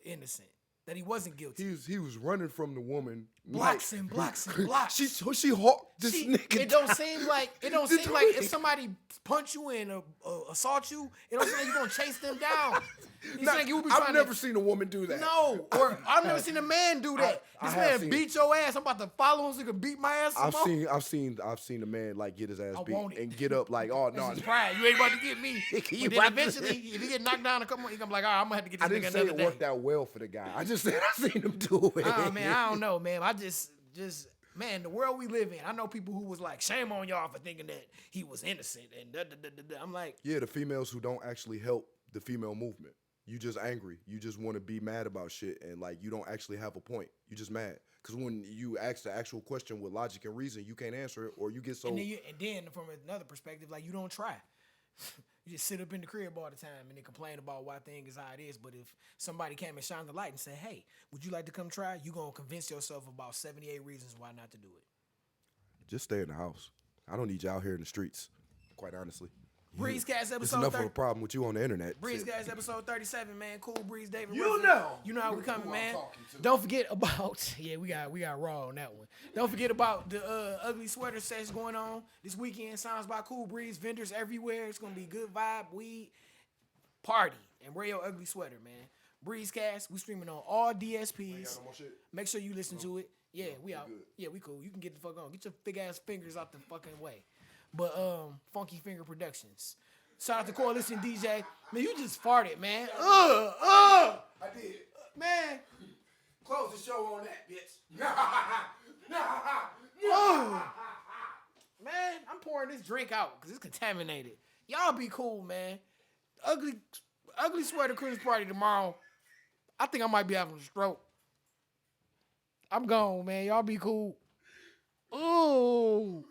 innocent. That he wasn't guilty. He was running from the woman. Blocks. She hawked this nigga. It don't seem like if somebody punch you and assault you, it don't seem like you gonna chase them down. I've never seen a woman do that. No, or I've never seen a man do that. This man beat your ass. I'm about to follow him so he can beat my ass. I've seen a man like get his ass beat and get up like, oh no, pride. You ain't about to get me. But then eventually, if he get knocked down a couple, he gonna be like, all right, I'm gonna have to get this nigga another day. I didn't say it worked out well for the guy. I just said I seen him do it. Oh man, I don't know, man. I just man, the world we live in. I know people who was like, shame on y'all for thinking that he was innocent and I'm like, yeah, the females who don't actually help the female movement. You just angry. You just want to be mad about shit, and like you don't actually have a point. You just mad because when you ask the actual question with logic and reason, you can't answer it, or you get so. And then from another perspective, like you don't try. You just sit up in the crib all the time and then complain about why things is how it is. But if somebody came and shined the light and said, "Hey, would you like to come try?" You gonna convince yourself about 78 reasons why not to do it. Just stay in the house. I don't need you out here in the streets. Quite honestly. Breezecast episode. It's enough of a problem with you on the internet. Breezecast episode 37, man. Cool Breeze, David. You know how we coming, man. Don't forget about we got Raw on that one. Don't forget about the ugly sweater session going on this weekend. Sounds by Cool Breeze. Vendors everywhere. It's gonna be good vibe, weed, party, and wear your ugly sweater, man. Breezecast. We streaming on all DSPs. Make sure you listen to it. Yeah, we out. Yeah, we cool. You can get the fuck on. Get your big ass fingers out the fucking way. But Funky Finger Productions. Shout out to Coalition DJ. Man, you just farted, man. I did. Man. Close the show on that, bitch. Man, I'm pouring this drink out because it's contaminated. Y'all be cool, man. Ugly sweater Christmas party tomorrow. I think I might be having a stroke. I'm gone, man. Y'all be cool. Ooh.